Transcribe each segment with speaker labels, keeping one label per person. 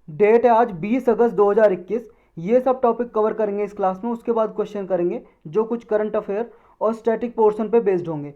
Speaker 1: Date है आज 20 अगस्त 2021। ये सब टॉपिक कवर करेंगे इस क्लास में। उसके बाद क्वेश्चन करेंगे जो कुछ करंट अफेयर और स्टैटिक पोर्शन पे बेस्ड होंगे।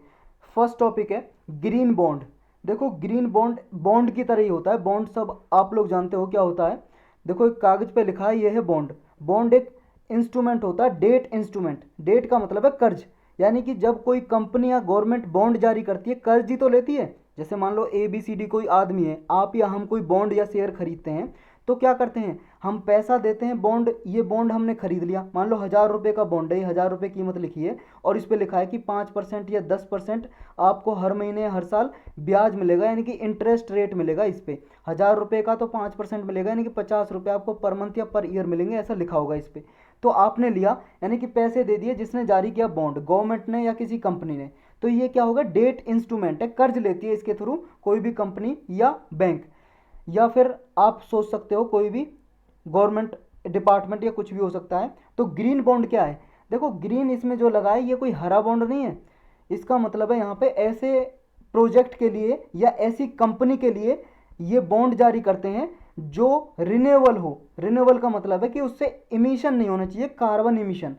Speaker 1: फर्स्ट टॉपिक है ग्रीन बॉन्ड। देखो ग्रीन बॉन्ड बॉन्ड की तरह ही होता है। बॉन्ड सब आप लोग जानते हो क्या होता है। देखो एक कागज पे लिखा है, ये है बॉन्ड। बॉन्ड एक इंस्ट्रूमेंट होता है, डेट इंस्ट्रूमेंट। डेट का मतलब है कर्ज, यानी कि जब कोई कंपनी या गवर्नमेंट बॉन्ड जारी करती है, कर्ज ही तो लेती है। जैसे मान लो ABCD कोई आदमी है, आप या हम कोई बॉन्ड या शेयर खरीदते हैं, तो क्या करते हैं, हम पैसा देते हैं बॉन्ड। ये बॉन्ड हमने खरीद लिया, मान लो 1,000 रुपये का बॉन्ड है, 1,000 रुपये कीमत लिखी है और इस पर लिखा है कि 5% या 10% आपको हर महीने हर साल ब्याज मिलेगा, यानी कि इंटरेस्ट रेट मिलेगा इस पर। 1,000 रुपये का तो 5% मिलेगा, यानी कि 50 रुपये आपको पर मंथ या पर ईयर मिलेंगे, ऐसा लिखा होगा इस पर। तो आपने लिया, यानी कि पैसे दे दिए जिसने जारी किया बॉन्ड, गवर्नमेंट ने या किसी कंपनी ने। तो ये क्या होगा, डेट इंस्ट्रूमेंट है, कर्ज लेती है इसके थ्रू कोई भी कंपनी या बैंक, या फिर आप सोच सकते हो कोई भी गवर्नमेंट डिपार्टमेंट या कुछ भी हो सकता है। तो ग्रीन बॉन्ड क्या है, देखो ग्रीन इसमें जो लगा है ये कोई हरा बॉन्ड नहीं है। इसका मतलब है यहाँ पे ऐसे प्रोजेक्ट के लिए या ऐसी कंपनी के लिए ये बॉन्ड जारी करते हैं जो रिन्यूएबल हो। रिन्यूएबल का मतलब है कि उससे इमिशन नहीं होना चाहिए, कार्बन इमिशन।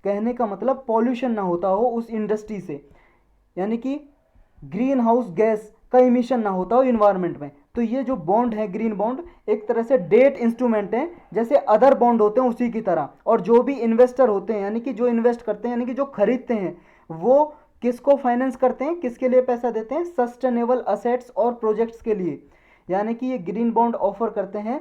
Speaker 1: कहने का मतलब पॉल्यूशन ना होता हो उस इंडस्ट्री से, यानी कि ग्रीन हाउस गैस का इमिशन ना होता हो इन्वायरमेंट में। तो ये जो बॉन्ड है ग्रीन बॉन्ड, एक तरह से डेट इंस्ट्रूमेंट है, जैसे अदर बॉन्ड होते हैं उसी की तरह। और जो भी इन्वेस्टर होते हैं, यानी कि जो इन्वेस्ट करते हैं, यानी कि जो खरीदते हैं, वो किसको फाइनेंस करते हैं, किसके लिए पैसा देते हैं, सस्टेनेबल असेट्स और प्रोजेक्ट्स के लिए। यानी कि ये ग्रीन बॉन्ड ऑफर करते हैं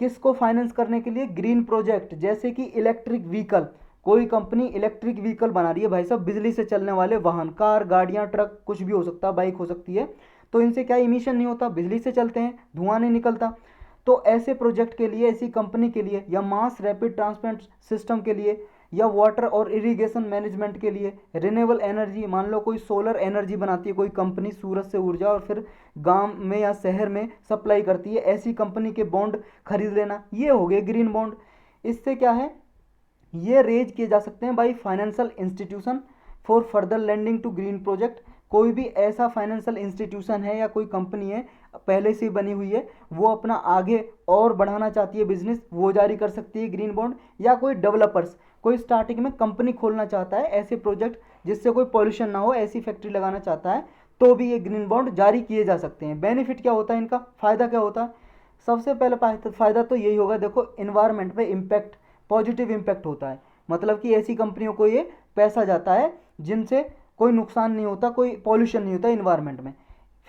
Speaker 1: किसको फाइनेंस करने के लिए, ग्रीन प्रोजेक्ट, जैसे कि इलेक्ट्रिक व्हीकल। कोई कंपनी इलेक्ट्रिक व्हीकल बना रही है भाई साहब, बिजली से चलने वाले वाहन, कार, गाड़ियाँ, ट्रक, कुछ भी हो सकता है, बाइक हो सकती है। तो इनसे क्या इमिशन नहीं होता, बिजली से चलते हैं, धुआं नहीं निकलता। तो ऐसे प्रोजेक्ट के लिए, ऐसी कंपनी के लिए, या मास रैपिड ट्रांसपोर्ट सिस्टम के लिए, या वाटर और इरिगेशन मैनेजमेंट के लिए, रिन्यूएबल एनर्जी, मान लो कोई सोलर एनर्जी बनाती है कोई कंपनी, सूरज से ऊर्जा, और फिर गांव में या शहर में सप्लाई करती है, ऐसी कंपनी के बॉन्ड खरीद लेना, ये हो गए ग्रीन बॉन्ड। इससे क्या है, ये रेज किए जा सकते हैं by financial institution for further lending to green project. कोई भी ऐसा फाइनेंशियल इंस्टीट्यूशन है या कोई कंपनी है पहले से ही बनी हुई है, वो अपना आगे और बढ़ाना चाहती है बिजनेस, वो जारी कर सकती है ग्रीन बॉन्ड। या कोई डेवलपर्स, कोई स्टार्टिंग में कंपनी खोलना चाहता है, ऐसे प्रोजेक्ट जिससे कोई पॉल्यूशन ना हो, ऐसी फैक्ट्री लगाना चाहता है, तो भी ये ग्रीन बॉन्ड जारी किए जा सकते हैं। बेनिफिट क्या होता है इनका, फ़ायदा क्या होता है, सबसे पहले फ़ायदा तो यही होगा, देखो इन्वायरमेंट में इम्पैक्ट, पॉजिटिव इम्पैक्ट होता है। मतलब कि ऐसी कंपनियों को ये पैसा जाता है जिनसे कोई नुकसान नहीं होता, कोई पॉल्यूशन नहीं होता इन्वायरमेंट में।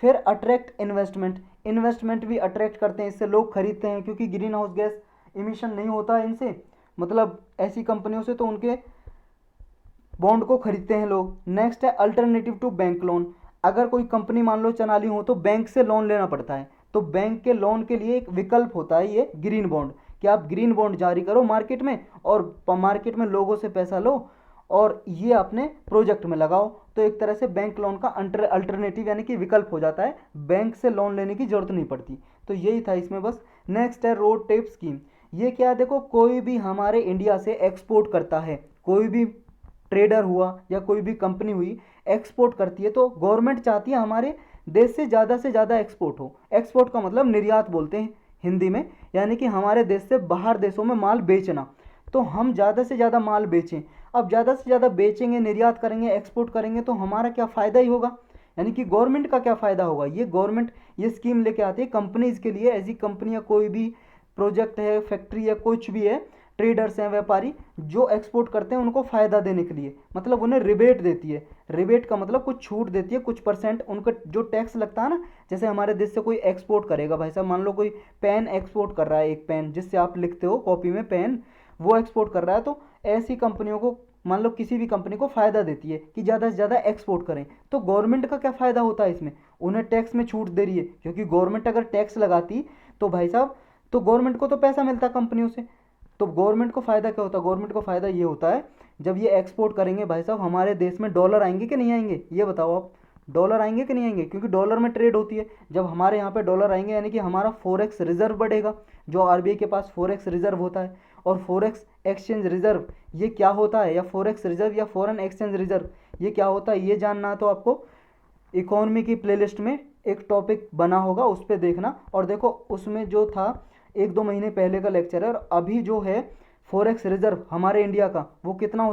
Speaker 1: फिर अट्रैक्ट इन्वेस्टमेंट, इन्वेस्टमेंट भी अट्रैक्ट करते हैं, इससे लोग खरीदते हैं क्योंकि ग्रीन हाउस गैस इमिशन नहीं होता है इनसे, मतलब ऐसी कंपनियों से, तो उनके बॉन्ड को खरीदते हैं लोग। नेक्स्ट है अल्टरनेटिव टू बैंक लोन। अगर कोई कंपनी मान लो चला ली हो तो बैंक से लोन लेना पड़ता है, तो बैंक के लोन के लिए एक विकल्प होता है ये ग्रीन बॉन्ड, कि आप ग्रीन बॉन्ड जारी करो मार्केट में, और मार्केट में लोगों से पैसा लो और ये अपने प्रोजेक्ट में लगाओ। तो एक तरह से बैंक लोन का अल्टरनेटिव यानी कि विकल्प हो जाता है, बैंक से लोन लेने की जरूरत नहीं पड़ती। तो यही था इसमें बस। नेक्स्ट है रोड टेप स्कीम। ये क्या है, देखो कोई भी हमारे इंडिया से एक्सपोर्ट करता है, कोई भी ट्रेडर हुआ या कोई भी कंपनी हुई एक्सपोर्ट करती है, तो गवर्नमेंट चाहती है हमारे देश से ज़्यादा एक्सपोर्ट हो। एक्सपोर्ट का मतलब निर्यात बोलते हैं हिंदी में, यानी कि हमारे देश से बाहर देशों में माल बेचना। तो हम ज़्यादा से ज़्यादा माल बेचें। अब ज़्यादा से ज़्यादा बेचेंगे, निर्यात करेंगे, एक्सपोर्ट करेंगे, तो हमारा क्या फ़ायदा ही होगा, यानी कि गवर्नमेंट का क्या फ़ायदा होगा। ये गवर्नमेंट ये स्कीम लेके आती है कंपनीज़ के लिए। ऐसी कंपनियाँ, कोई भी प्रोजेक्ट है, फैक्ट्री है, कुछ भी है, ट्रेडर्स हैं, व्यापारी जो एक्सपोर्ट करते हैं, उनको फ़ायदा देने के लिए, मतलब उन्हें रिबेट देती है। रिबेट का मतलब कुछ छूट देती है, कुछ परसेंट उनका जो टैक्स लगता है ना। जैसे हमारे देश से कोई एक्सपोर्ट करेगा भाई साहब, मान लो कोई पेन एक्सपोर्ट कर रहा है, एक पेन जिससे आप लिखते हो कॉपी में, पेन वो एक्सपोर्ट कर रहा है, तो ऐसी कंपनियों को, मान लो किसी भी कंपनी को फ़ायदा देती है कि ज़्यादा से ज़्यादा एक्सपोर्ट करें। तो गवर्नमेंट का क्या फ़ायदा होता है इसमें, उन्हें टैक्स में छूट दे रही है, क्योंकि गवर्नमेंट अगर टैक्स लगाती तो भाई साहब, तो गवर्नमेंट को तो पैसा मिलता कंपनियों से। तो गवर्नमेंट को फ़ायदा क्या होता है, गवर्नमेंट को फ़ायदा ये होता है, जब ये एक्सपोर्ट करेंगे भाई साहब, हमारे देश में डॉलर आएंगे कि नहीं आएंगे, ये बताओ आप। डॉलर आएंगे कि नहीं आएंगे, क्योंकि डॉलर में ट्रेड होती है। जब हमारे यहाँ पे डॉलर आएंगे, यानी कि हमारा फॉरेक्स रिजर्व बढ़ेगा, जो आरबीआई के पास फॉरेक्स रिजर्व होता है। और फॉरेक्स एक्सचेंज रिजर्व ये क्या होता है, या फॉरेक्स रिजर्व या फॉरेन एक्सचेंज रिजर्व ये क्या होता है, ये जानना है तो आपको इकोनॉमी की प्लेलिस्ट में एक टॉपिक बना होगा, उस पर देखना। और देखो उसमें जो था 1-2 महीने पहले का लेक्चर है। और अभी जो है फॉरेक्स रिजर्व हमारे इंडिया का वो कितना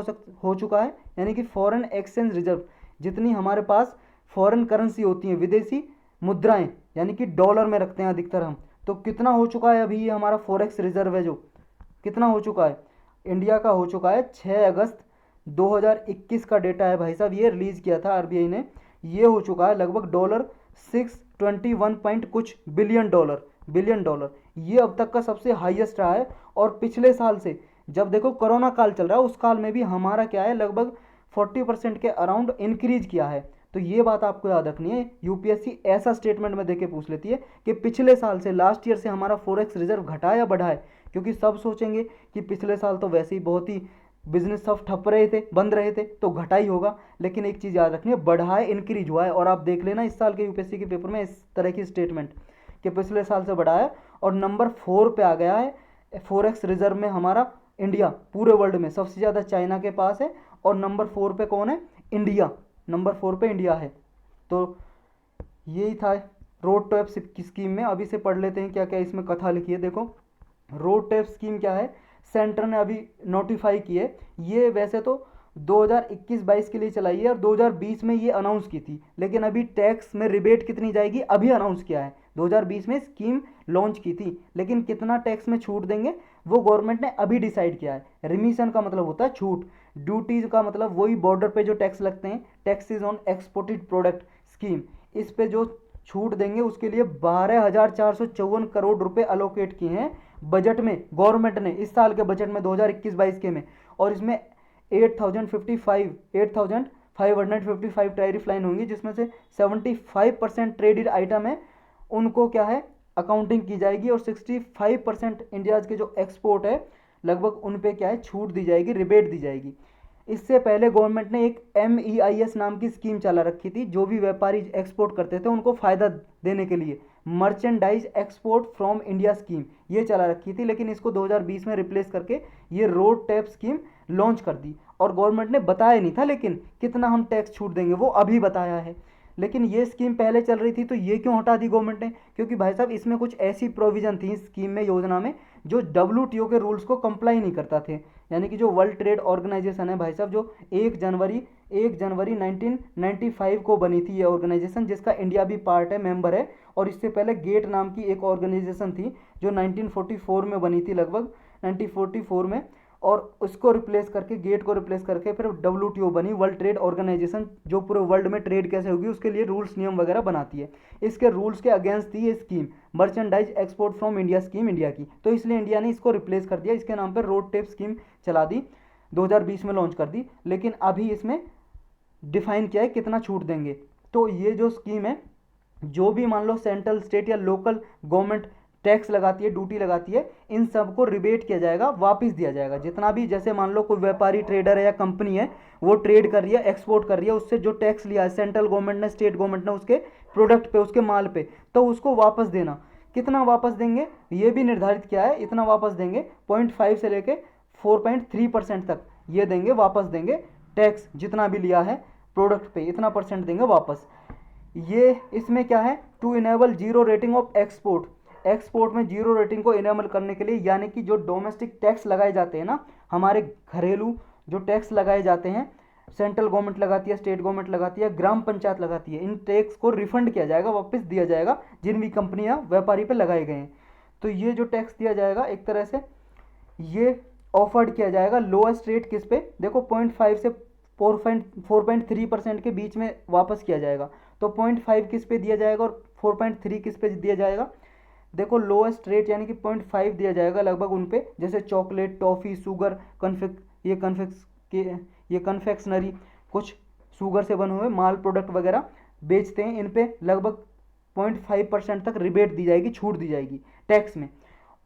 Speaker 1: हो चुका है, यानी कि फॉरेन एक्सचेंज रिजर्व, जितनी हमारे पास फॉरेन करेंसी होती हैं, विदेशी मुद्राएं, यानी कि डॉलर में रखते हैं अधिकतर हम, तो कितना हो चुका है अभी ये हमारा फॉरेक्स रिजर्व है जो कितना हो चुका है, इंडिया का हो चुका है 6 अगस्त 2021 का डेटा है भाई साहब, ये रिलीज़ किया था आरबीआई ने। ये हो चुका है लगभग डॉलर 621 पॉइंट कुछ बिलियन डॉलर। ये अब तक का सबसे हाईएस्ट रहा है। और पिछले साल से जब देखो कोरोना काल चल रहा है, उस काल में भी हमारा क्या है लगभग 40% के अराउंड इंक्रीज किया है। तो ये बात आपको याद रखनी है। यूपीएससी ऐसा स्टेटमेंट में देके पूछ लेती है कि पिछले साल से, लास्ट ईयर से हमारा फॉरेक्स रिजर्व घटा या बढ़ा है, क्योंकि सब सोचेंगे कि पिछले साल तो वैसे ही बहुत ही बिजनेस सब ठप रहे थे, बंद रहे थे, तो घटा ही होगा। लेकिन एक चीज़ याद रखनी है, बढ़ा है, इंक्रीज हुआ है। और आप देख लेना इस साल के यूपीएससी के पेपर में इस तरह की स्टेटमेंट कि पिछले साल से बढ़ा है। और नंबर 4 पे आ गया है फॉरेक्स रिजर्व में हमारा इंडिया, पूरे वर्ल्ड में सबसे ज़्यादा चाइना के पास है, और नंबर 4 पे कौन है, इंडिया, नंबर 4 पे इंडिया है। तो यही था रोड टैप स्कीम में। अभी से पढ़ लेते हैं क्या क्या इसमें कथा लिखी है। देखो रोड टैप स्कीम क्या है, सेंटर ने अभी नोटिफाई की है। ये वैसे तो 2021-22 के लिए चलाई है और 2020 में ये अनाउंस की थी, लेकिन अभी टैक्स में रिबेट कितनी जाएगी अभी अनाउंस किया है। 2020 में स्कीम लॉन्च की थी, लेकिन कितना टैक्स में छूट देंगे वो गवर्नमेंट ने अभी डिसाइड किया है। रिमिशन का मतलब होता है छूट, ड्यूटीज का मतलब वही बॉर्डर पे जो टैक्स लगते हैं, taxes on exported product scheme, इस पे जो छूट देंगे उसके लिए 12,454 करोड़ रुपए अलोकेट किए हैं बजट में गवर्नमेंट ने, इस साल के बजट में 2021-22 के में। और इसमें 8,555 टैरिफ लाइन होंगी, जिसमें से 75% ट्रेडेड आइटम है उनको क्या है अकाउंटिंग की जाएगी, और 65% इंडियाज के जो एक्सपोर्ट है लगभग उन पे क्या है छूट दी जाएगी, रिबेट दी जाएगी। इससे पहले गवर्नमेंट ने एक MEIS नाम की स्कीम चला रखी थी, जो भी व्यापारी एक्सपोर्ट करते थे उनको फ़ायदा देने के लिए, merchandise export from India scheme ये चला रखी थी। लेकिन इसको 2020 में रिप्लेस करके ये रोड टैप स्कीम लॉन्च कर दी। और गवर्नमेंट ने बताया नहीं था लेकिन कितना हम टैक्स छूट देंगे, वो अभी बताया है। लेकिन ये स्कीम पहले चल रही थी तो ये क्यों हटा दी गवर्नमेंट ने, क्योंकि भाई साहब इसमें कुछ ऐसी प्रोविज़न थी स्कीम में, योजना में, जो WTO के रूल्स को कंप्लाई नहीं करता थे। यानी कि जो वर्ल्ड ट्रेड ऑर्गेनाइजेशन है भाई साहब, जो 1 जनवरी 1995 को बनी थी ये ऑर्गेनाइजेशन, जिसका इंडिया भी पार्ट है, मेंबर है। और इससे पहले गेट नाम की एक ऑर्गेनाइजेशन थी जो 1944 में बनी थी, लगभग 1944 में, और उसको रिप्लेस करके, गेट को रिप्लेस करके फिर WTO बनी, वर्ल्ड ट्रेड ऑर्गेनाइजेशन, जो पूरे वर्ल्ड में ट्रेड कैसे होगी उसके लिए रूल्स नियम वगैरह बनाती है। इसके रूल्स के अगेंस्ट थी ये scheme, merchandise export from India scheme India की, तो इसलिए इंडिया ने इसको रिप्लेस कर दिया, इसके नाम पर रोड टेप स्कीम चला दी, 2020 में लॉन्च कर दी। लेकिन अभी इसमें डिफाइन किया है कितना छूट देंगे। तो ये जो स्कीम है, जो भी मान लो सेंट्रल, स्टेट या लोकल गवर्नमेंट टैक्स लगाती है, ड्यूटी लगाती है, इन सबको रिबेट किया जाएगा, वापस दिया जाएगा। जितना भी, जैसे मान लो कोई व्यापारी, ट्रेडर है या कंपनी है, वो ट्रेड कर रही है, एक्सपोर्ट कर रही है, उससे जो टैक्स लिया है सेंट्रल गवर्नमेंट ने, स्टेट गवर्नमेंट ने उसके प्रोडक्ट पे, उसके माल पे, तो उसको वापस देना। कितना वापस देंगे ये भी निर्धारित किया है, इतना वापस देंगे, 0.5 से लेके 4.3% तक ये देंगे, वापस देंगे टैक्स, जितना भी लिया है प्रोडक्ट पे इतना % देंगे वापस। ये इसमें क्या है, to enable zero rating of export में जीरो रेटिंग को इनेबल करने के लिए, यानी कि जो डोमेस्टिक टैक्स लगाए जाते हैं ना, हमारे घरेलू जो टैक्स लगाए जाते हैं, सेंट्रल गवर्नमेंट लगाती है, स्टेट गवर्नमेंट लगाती है, ग्राम पंचायत लगाती है, इन टैक्स को रिफंड किया जाएगा, वापस दिया जाएगा जिन भी कंपनियां व्यापारी पे लगाए गए हैं। तो ये जो टैक्स दिया जाएगा एक तरह से ये ऑफर्ड किया जाएगा। लोएस्ट रेट किस पे, देखो 0.5 से 4.3% के बीच में वापस किया जाएगा। तो 0.5 किस पे दिया जाएगा और 4.3 किस पे दिया जाएगा, देखो लोएस्ट रेट यानी कि 0.5 दिया जाएगा लगभग उन पे, जैसे चॉकलेट, टॉफ़ी, शुगर, ये कन्फेक्शनरी, कुछ शुगर से बने हुए माल प्रोडक्ट वगैरह बेचते हैं, इन पे लगभग 0.5% तक रिबेट दी जाएगी, छूट दी जाएगी टैक्स में।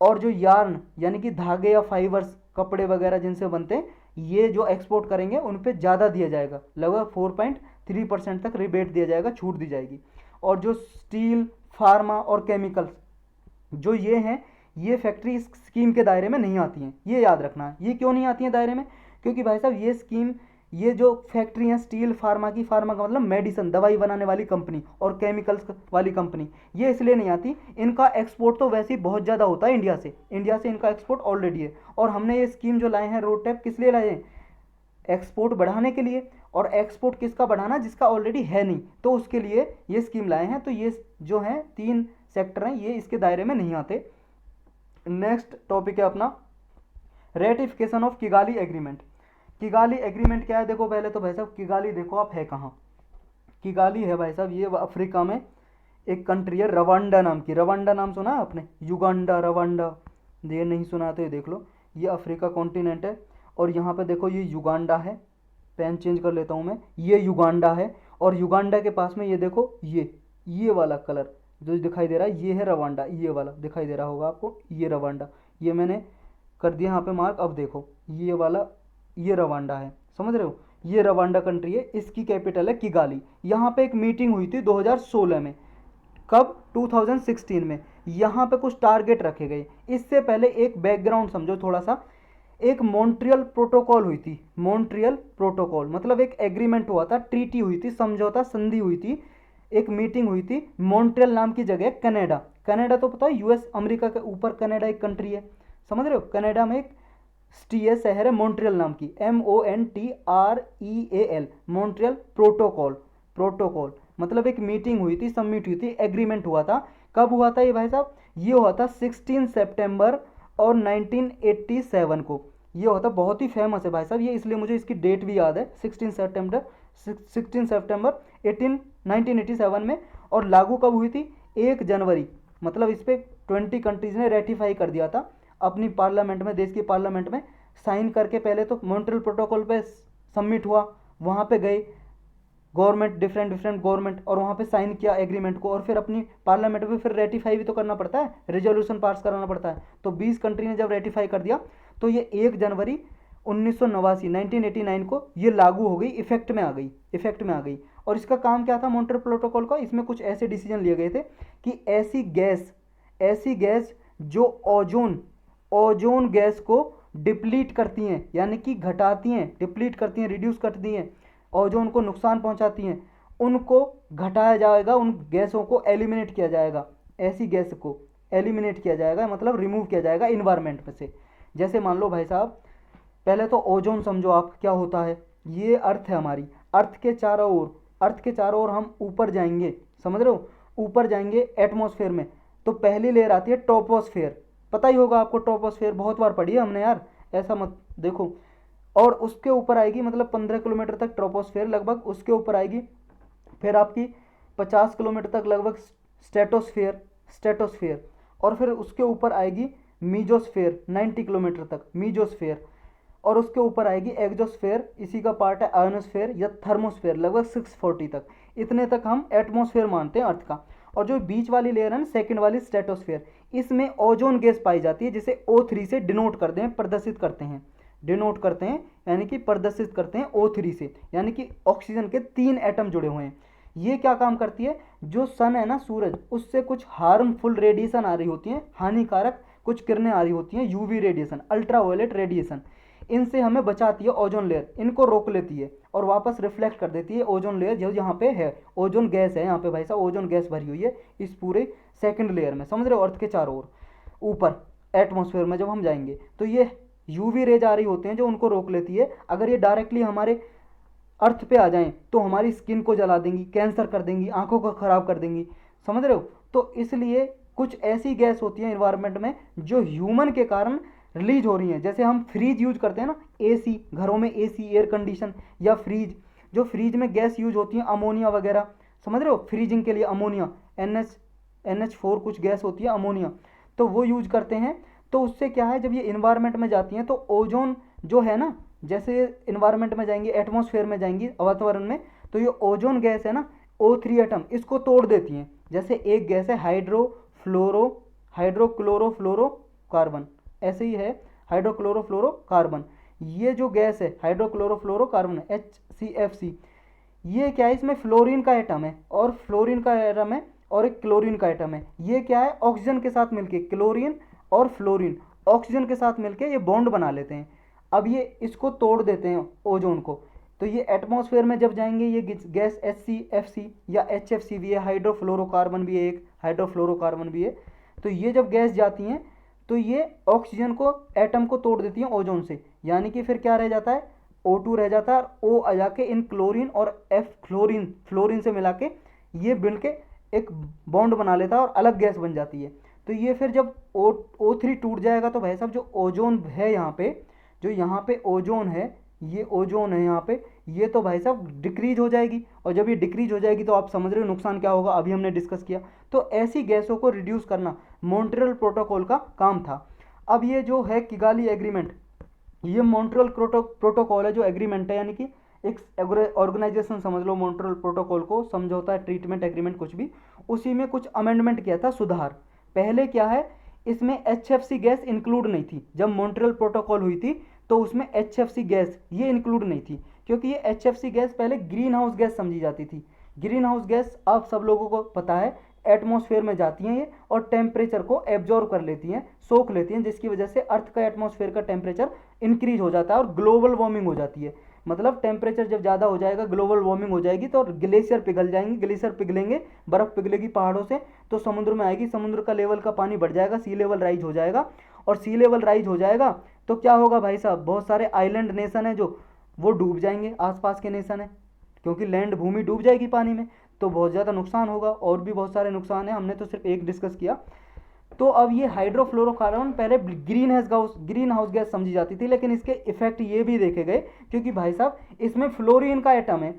Speaker 1: और जो यार्न यानी कि धागे या फाइबर्स, कपड़े वगैरह जिनसे बनते हैं, ये जो एक्सपोर्ट करेंगे उन पे ज़्यादा दिया जाएगा, लगभग 4.3% तक रिबेट दिया जाएगा, छूट दी जाएगी। और जो स्टील, फार्मा और केमिकल्स जो ये हैं, ये फैक्ट्री इस स्कीम के दायरे में नहीं आती हैं, ये याद रखना है। ये क्यों नहीं आती हैं दायरे में, क्योंकि भाई साहब ये स्कीम, ये जो फैक्ट्री है स्टील, फार्मा की, फार्मा का मतलब मेडिसिन, दवाई बनाने वाली कंपनी, और केमिकल्स वाली कंपनी, ये इसलिए नहीं आती, इनका एक्सपोर्ट तो वैसे ही बहुत ज़्यादा होता है इंडिया से इनका एक्सपोर्ट ऑलरेडी है। और हमने ये स्कीम जो लाए हैं रोड टैप, किस लिए लाए हैं? एक्सपोर्ट बढ़ाने के लिए। और एक्सपोर्ट किसका बढ़ाना? जिसका ऑलरेडी है नहीं, तो उसके लिए ये स्कीम लाए हैं। तो ये जो हैं 3 सेक्टर हैं, ये इसके दायरे में नहीं आते। नेक्स्ट टॉपिक है अपना ratification of Kigali agreement. Kigali agreement क्या है? देखो पहले तो भाई साहब किगाली देखो आप है कहाँ। किगाली है भाई साहब ये अफ्रीका में एक कंट्री है, रवांडा नाम की। रवांडा नाम सुना है आपने? युगांडा, रवांडा, ये नहीं सुना तो ये देख लो। ये अफ्रीका कॉन्टिनेंट है और यहाँ पे देखो ये युगांडा है, पेन चेंज कर लेता हूँ मैं, ये युगांडा है। और युगांडा के पास में ये देखो ये वाला कलर जो दिखाई दे रहा है, ये है रवांडा, ये वाला दिखाई दे रहा होगा आपको, ये रवांडा, ये मैंने कर दिया यहाँ पे मार्क। अब देखो ये वाला, ये रवांडा है, समझ रहे हो? ये रवांडा कंट्री है, इसकी कैपिटल है किगाली। यहाँ पे एक मीटिंग हुई थी 2016 में। कब? 2016 में। यहाँ पे कुछ टारगेट रखे गए। इससे पहले एक बैकग्राउंड समझो थोड़ा सा। एक मॉन्ट्रियल प्रोटोकॉल हुई थी। मॉन्ट्रियल प्रोटोकॉल मतलब एक एग्रीमेंट हुआ था, ट्रीटी हुई थी, समझौता, संधि हुई थी, एक मीटिंग हुई थी मॉन्ट्रियल नाम की जगह, कनाडा। कनाडा तो पता है यूएस अमेरिका के ऊपर कनाडा एक कंट्री है, समझ रहे हो? कनाडा में एक सिटी है, शहर है मॉन्ट्रियल नाम की, MONTREAL, मॉन्ट्रियल प्रोटोकॉल मतलब एक मीटिंग हुई थी, सबमिट हुई थी, एग्रीमेंट हुआ था। कब हुआ था ये भाई साहब? ये हुआ था 16 सितंबर और 1987 को। ये हुआ था, बहुत ही फेमस है भाई साहब ये, इसलिए मुझे इसकी डेट भी याद है, 16 सितंबर 1987 में। और लागू कब हुई थी? 1 जनवरी। मतलब इस पर 20 कंट्रीज ने रेटिफाई कर दिया था अपनी पार्लियामेंट में, देश की पार्लियामेंट में साइन करके। पहले तो मॉन्ट्रियल प्रोटोकॉल पे सबमिट हुआ, वहाँ पे गए गवर्नमेंट, डिफरेंट गवर्नमेंट, और वहाँ पे साइन किया एग्रीमेंट को, और फिर अपनी पार्लियामेंट में फिर रेटिफाई भी तो करना पड़ता है, रेजोल्यूशन पास कराना पड़ता है। तो 20 कंट्री ने जब रेटिफाई कर दिया तो ये 1 जनवरी 1989 को ये लागू हो गई, इफेक्ट में आ गई। और इसका काम क्या था मॉन्ट्रियल प्रोटोकॉल का? इसमें कुछ ऐसे डिसीजन लिए गए थे कि ऐसी गैस जो ओजोन गैस को डिप्लीट करती हैं, यानी कि घटाती हैं, डिप्लीट करती हैं, रिड्यूस करती हैं, ओजोन को नुकसान पहुंचाती हैं, उनको घटाया जाएगा, उन गैसों को एलिमिनेट किया जाएगा। ऐसी गैस को एलिमिनेट किया जाएगा मतलब रिमूव किया जाएगा इन्वायरमेंट में से। जैसे मान लो भाई साहब, पहले तो ओजोन समझो आप क्या होता है। ये अर्थ है हमारी, अर्थ के चारों ओर हम ऊपर जाएंगे, समझ रहे हो? ऊपर जाएंगे एटमॉस्फेयर में, तो पहली लेयर आती है ट्रोपोस्फेयर। पता ही होगा आपको, ट्रोपोस्फेयर बहुत बार पढ़ी है हमने यार, ऐसा मत देखो। और उसके ऊपर आएगी, मतलब 15 किलोमीटर तक ट्रोपोस्फेयर लगभग, उसके ऊपर आएगी फिर आपकी 50 किलोमीटर तक लगभग स्टेटोस्फेयर, और फिर उसके ऊपर आएगी मीजोस्फेयर 90 किलोमीटर तक मीजोस्फेयर, और उसके ऊपर आएगी एग्जोस्फेयर, इसी का पार्ट है आयोनोस्फेयर या थर्मोस्फेयर, लगभग 640 तक। इतने तक हम एटमॉस्फेयर मानते हैं अर्थ का। और जो बीच वाली लेयर है ना, सेकंड वाली स्ट्रेटोस्फेयर, इसमें ओजोन गैस पाई जाती है, जिसे O3 से डिनोट करते हैं, प्रदर्शित करते हैं, यानी कि प्रदर्शित करते हैं O3 से, यानी कि ऑक्सीजन के 3 एटम जुड़े हुए हैं। ये क्या काम करती है? जो सन है ना, सूरज, उससे कुछ हार्मफुल रेडिएशन आ रही होती है, हानिकारक कुछ किरणें आ रही होती हैं, यूवी रेडिएशन, अल्ट्रावायलेट रेडिएशन, इनसे हमें बचाती है ओजोन लेयर, इनको रोक लेती है और वापस रिफ्लेक्ट कर देती है ओजोन लेयर। जो यहाँ पे है ओजोन गैस है, यहाँ पे भाई साहब ओजोन गैस भरी हुई है इस पूरे सेकंड लेयर में, समझ रहे हो? अर्थ के चारों ओर ऊपर एटमॉस्फेयर में जब हम जाएंगे तो ये यूवी रेज आ रही होती हैं जो उनको रोक लेती है। अगर ये डायरेक्टली हमारे अर्थ पे आ जाएं तो हमारी स्किन को जला देंगी, कैंसर कर देंगी, आंखों को खराब कर देंगी, समझ रहे हो? तो इसलिए कुछ ऐसी गैस होती है इन्वायरमेंट में जो ह्यूमन के कारण रिलीज हो रही हैं। जैसे हम फ्रीज यूज करते हैं ना, एसी, घरों में एसी, एयर कंडीशन, या फ्रीज, जो फ्रीज में गैस यूज होती है अमोनिया वगैरह, समझ रहे हो? फ्रीजिंग के लिए अमोनिया, NH4 कुछ गैस होती है अमोनिया, तो वो यूज करते हैं। तो उससे क्या है, जब ये इन्वायरमेंट में जाती हैं तो ओजोन जो है ना, जैसे इन्वायरमेंट में जाएंगी, एटमॉस्फेयर में जाएंगी, वातावरण में, तो ये ओजोन गैस है ना, O3 एटम, इसको तोड़ देती हैं। जैसे एक गैस है हाइड्रोक्लोरोफ्लोरोकार्बन, ऐसे ही है हाइड्रोक्लोरोफ्लोरोकार्बन। ये जो गैस है हाइड्रोक्लोरोफ्लोरोकार्बन HCFC, ये क्या है, इसमें फ्लोरीन का एटम है और एक क्लोरीन का एटम है। ये क्या है, ऑक्सीजन के साथ मिलके, क्लोरीन और फ्लोरीन ऑक्सीजन के साथ मिलके ये बॉन्ड बना लेते हैं। अब ये इसको तोड़ देते हैं ओजोन को, तो ये एटमॉस्फेयर में जब जाएंगे ये गैस HCFC या HFC भी है, हाइड्रोफ्लोरोकार्बन भी है, एक हाइड्रोफ्लोरोकार्बन भी है। तो ये जब गैस जाती हैं तो ये ऑक्सीजन को एटम को तोड़ देती हैं ओजोन से, यानी कि फिर क्या रह जाता है, O2 रह जाता है और O आ जाके इन क्लोरीन और F फ्लोरीन से मिला के ये मिल के एक बॉन्ड बना लेता है और अलग गैस बन जाती है। तो ये फिर जब O3 टूट जाएगा तो भाई साहब जो ओजोन है यहाँ पे, जो यहाँ पे ओजोन है, ये ओजोन है यहाँ पे, ये तो भाई साहब डिक्रीज हो जाएगी। और जब ये डिक्रीज हो जाएगी तो आप समझ रहे हो नुकसान क्या होगा, अभी हमने डिस्कस किया। तो ऐसी गैसों को रिड्यूस करना मॉन्ट्रियल प्रोटोकॉल का काम था। अब ये जो है किगाली एग्रीमेंट, ये मॉन्ट्रियल प्रोटोकॉल है, जो एग्रीमेंट है, यानी कि एक ऑर्गेनाइजेशन समझ लो मॉन्ट्रियल प्रोटोकॉल को, समझौता है, ट्रीटमेंट एग्रीमेंट कुछ भी, उसी में कुछ अमेंडमेंट किया था, सुधार। पहले क्या है, इसमें HFC गैस इंक्लूड नहीं थी। जब मॉन्ट्रियल प्रोटोकॉल हुई थी तो उसमें HFC गैस ये इंक्लूड नहीं थी, क्योंकि ये HFC गैस पहले ग्रीन हाउस गैस समझी जाती थी। ग्रीन हाउस गैस आप सब लोगों को पता है, एटमॉस्फेयर में जाती हैं ये और टेम्परेचर को एब्जॉर्व कर लेती हैं, सोख लेती हैं, जिसकी वजह से अर्थ का एटमॉस्फेयर का टेम्परेचर इंक्रीज हो जाता है और ग्लोबल वार्मिंग हो जाती है। मतलब टेम्परेचर जब ज़्यादा हो जाएगा, ग्लोबल वार्मिंग हो जाएगी, तो ग्लेशियर पिघल जाएंगे, ग्लेशियर पिघलेंगे, बर्फ़ पिघलेगी पहाड़ों से, तो समुद्र में आएगी, समुद्र का लेवल का पानी बढ़ जाएगा, सी लेवल राइज हो जाएगा। और सी लेवल राइज हो जाएगा तो क्या होगा भाई साहब, बहुत सारे आइलैंड नेशन है जो वो डूब जाएंगे, आसपास के नेशन है, क्योंकि लैंड भूमि डूब जाएगी पानी में, तो बहुत ज़्यादा नुकसान होगा। और भी बहुत सारे नुकसान है, हमने तो सिर्फ एक डिस्कस किया। तो अब ये हाइड्रोफ्लोरोकार्बन पहले ग्रीन हाउस गैस समझी जाती थी, लेकिन इसके इफेक्ट ये भी देखे गए, क्योंकि भाई साहब इसमें फ्लोरीन का एटम है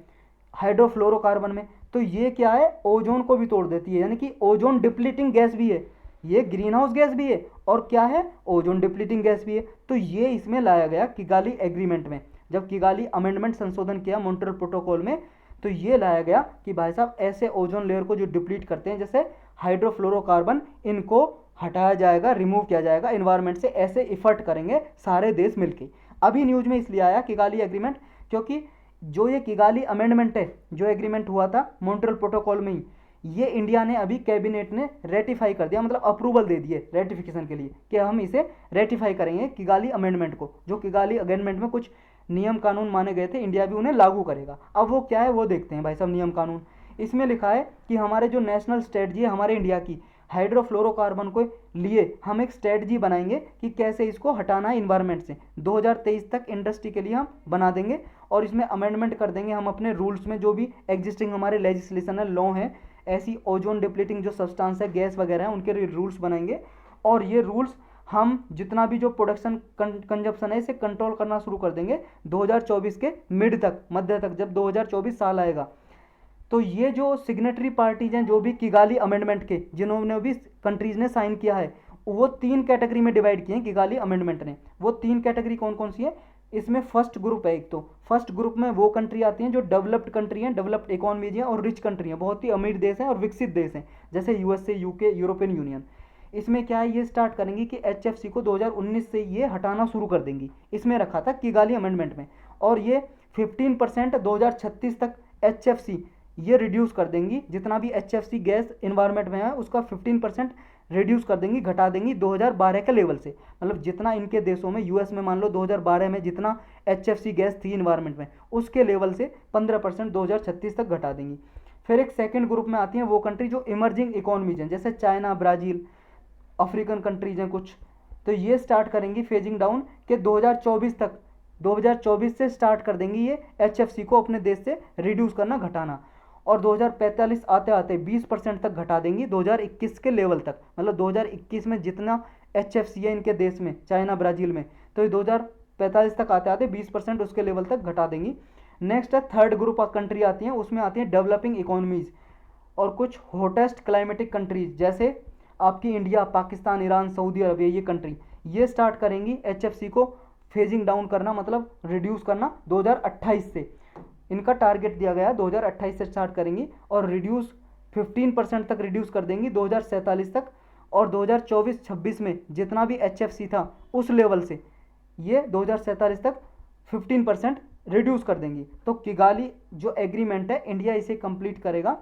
Speaker 1: हाइड्रोफ्लोरोकार्बन में, तो ये क्या है, ओजोन को भी तोड़ देती है, यानी कि ओजोन डिप्लीटिंग गैस भी है, ये ग्रीन हाउस गैस भी है और क्या है, ओजोन डिप्लीटिंग गैस भी है। तो ये इसमें लाया गया किगाली एग्रीमेंट में, जब किगाली अमेंडमेंट संशोधन किया मॉन्ट्रियल प्रोटोकॉल में, तो ये लाया गया कि भाई साहब ऐसे ओजोन लेयर को जो डिप्लीट करते हैं, जैसे हाइड्रोफ्लोरोकार्बन, इनको हटाया जाएगा, रिमूव किया जाएगा इन्वायरमेंट से, ऐसे इफर्ट करेंगे सारे देश मिलके। अभी न्यूज में इसलिए आया किगाली एग्रीमेंट, क्योंकि जो ये किगाली अमेंडमेंट है, जो एग्रीमेंट हुआ था मॉन्ट्रियल प्रोटोकॉल में ही, ये इंडिया ने अभी कैबिनेट ने रेटिफाई कर दिया, मतलब अप्रूवल दे दिए रेटिफिकेशन के लिए कि हम इसे रेटिफाई करेंगे किगाली अमेंडमेंट को। जो किगाली अमेंडमेंट में कुछ नियम कानून माने गए थे, इंडिया भी उन्हें लागू करेगा। अब वो क्या है वो देखते हैं भाई साहब, नियम कानून। इसमें लिखा है कि हमारे जो नेशनल स्ट्रेटजी है हमारे इंडिया की, हाइड्रोफ्लोरोकार्बन को लिए हम एक स्ट्रेटजी बनाएंगे कि कैसे इसको हटाना है इन्वायरमेंट से। 2023 तक इंडस्ट्री के लिए हम बना देंगे और इसमें अमेंडमेंट कर देंगे हम अपने रूल्स में, जो भी एग्जिस्टिंग हमारे लेजिस्लेशन है, लॉ है, ऐसी ओजोन डिप्लीटिंग जो सब्सटेंस है, गैस वगैरह है, उनके रूल्स बनाएंगे। और ये रूल्स हम जितना भी जो प्रोडक्शन कंजप्शन है इसे कंट्रोल करना शुरू कर देंगे 2024 के मिड तक, मध्य तक, जब 2024 साल आएगा। तो ये जो सिग्नेटरी पार्टीज हैं, जो भी किगाली अमेंडमेंट के, जिन्होंने भी कंट्रीज ने साइन किया है, वो 3 कैटेगरी में डिवाइड किए हैं किगाली अमेंडमेंट ने। वो 3 कैटेगरी कौन कौन सी है, इसमें फर्स्ट ग्रुप है, एक तो फर्स्ट ग्रुप में वो कंट्री आती हैं जो डेवलप्ड कंट्री हैं, डेवलप्ड इकोनॉमीज हैं और रिच कंट्री हैं, बहुत ही अमीर देश हैं और विकसित देश हैं, जैसे यूएसए, यूके, यूरोपियन यूनियन। इसमें क्या है, ये स्टार्ट करेंगी कि HFC को 2019 से ये हटाना शुरू कर देंगी, इसमें रखा था किगाली अमेंडमेंट में। और ये 15% 2036 तक HFC ये रिड्यूस कर देंगी, जितना भी HFC गैस इन्वायरमेंट में है उसका 15% रिड्यूस कर देंगी, घटा देंगी 2012 के लेवल से। मतलब जितना इनके देशों में, यूएस में मान लो 2012 में जितना HFC गैस थी इन्वायरमेंट में, उसके लेवल से 15% 2036 तक घटा देंगी। फिर एक सेकेंड ग्रुप में आती हैं वो कंट्री जो इमर्जिंग इकोनॉमीज हैं, जैसे चाइना, ब्राज़ील, अफ्रीकन कंट्रीज हैं कुछ। तो ये स्टार्ट करेंगी फेजिंग डाउन के 2024 तक, 2024 से स्टार्ट कर देंगी ये HFC को अपने देश से रिड्यूस करना, घटाना। और 2045 आते आते 20% तक घटा देंगी 2021 के लेवल तक। मतलब 2021 में जितना HFC है इनके देश में, चाइना, ब्राज़ील में, तो ये 2045 तक आते आते 20% उसके लेवल तक घटा देंगी। नेक्स्ट है थर्ड ग्रुप ऑफ कंट्री आती हैं, उसमें आती हैं डेवलपिंग इकोनॉमीज़ और कुछ हॉटेस्ट क्लाइमेटिक कंट्रीज, जैसे आपकी India, Pakistan, Iran, Saudi Arabia, ये कंट्री ये स्टार्ट करेंगी HFC को फेजिंग डाउन करना, मतलब रिड्यूस करना 2028 से। इनका टारगेट दिया गया है 2028 से स्टार्ट करेंगी और रिड्यूस 15% तक रिड्यूस कर देंगी 2047 तक। और 2024-26 में जितना भी HFC था उस लेवल से ये 2047 तक 15% रिड्यूस कर देंगी। तो किगाली जो एग्रीमेंट है, इंडिया इसे कंप्लीट करेगा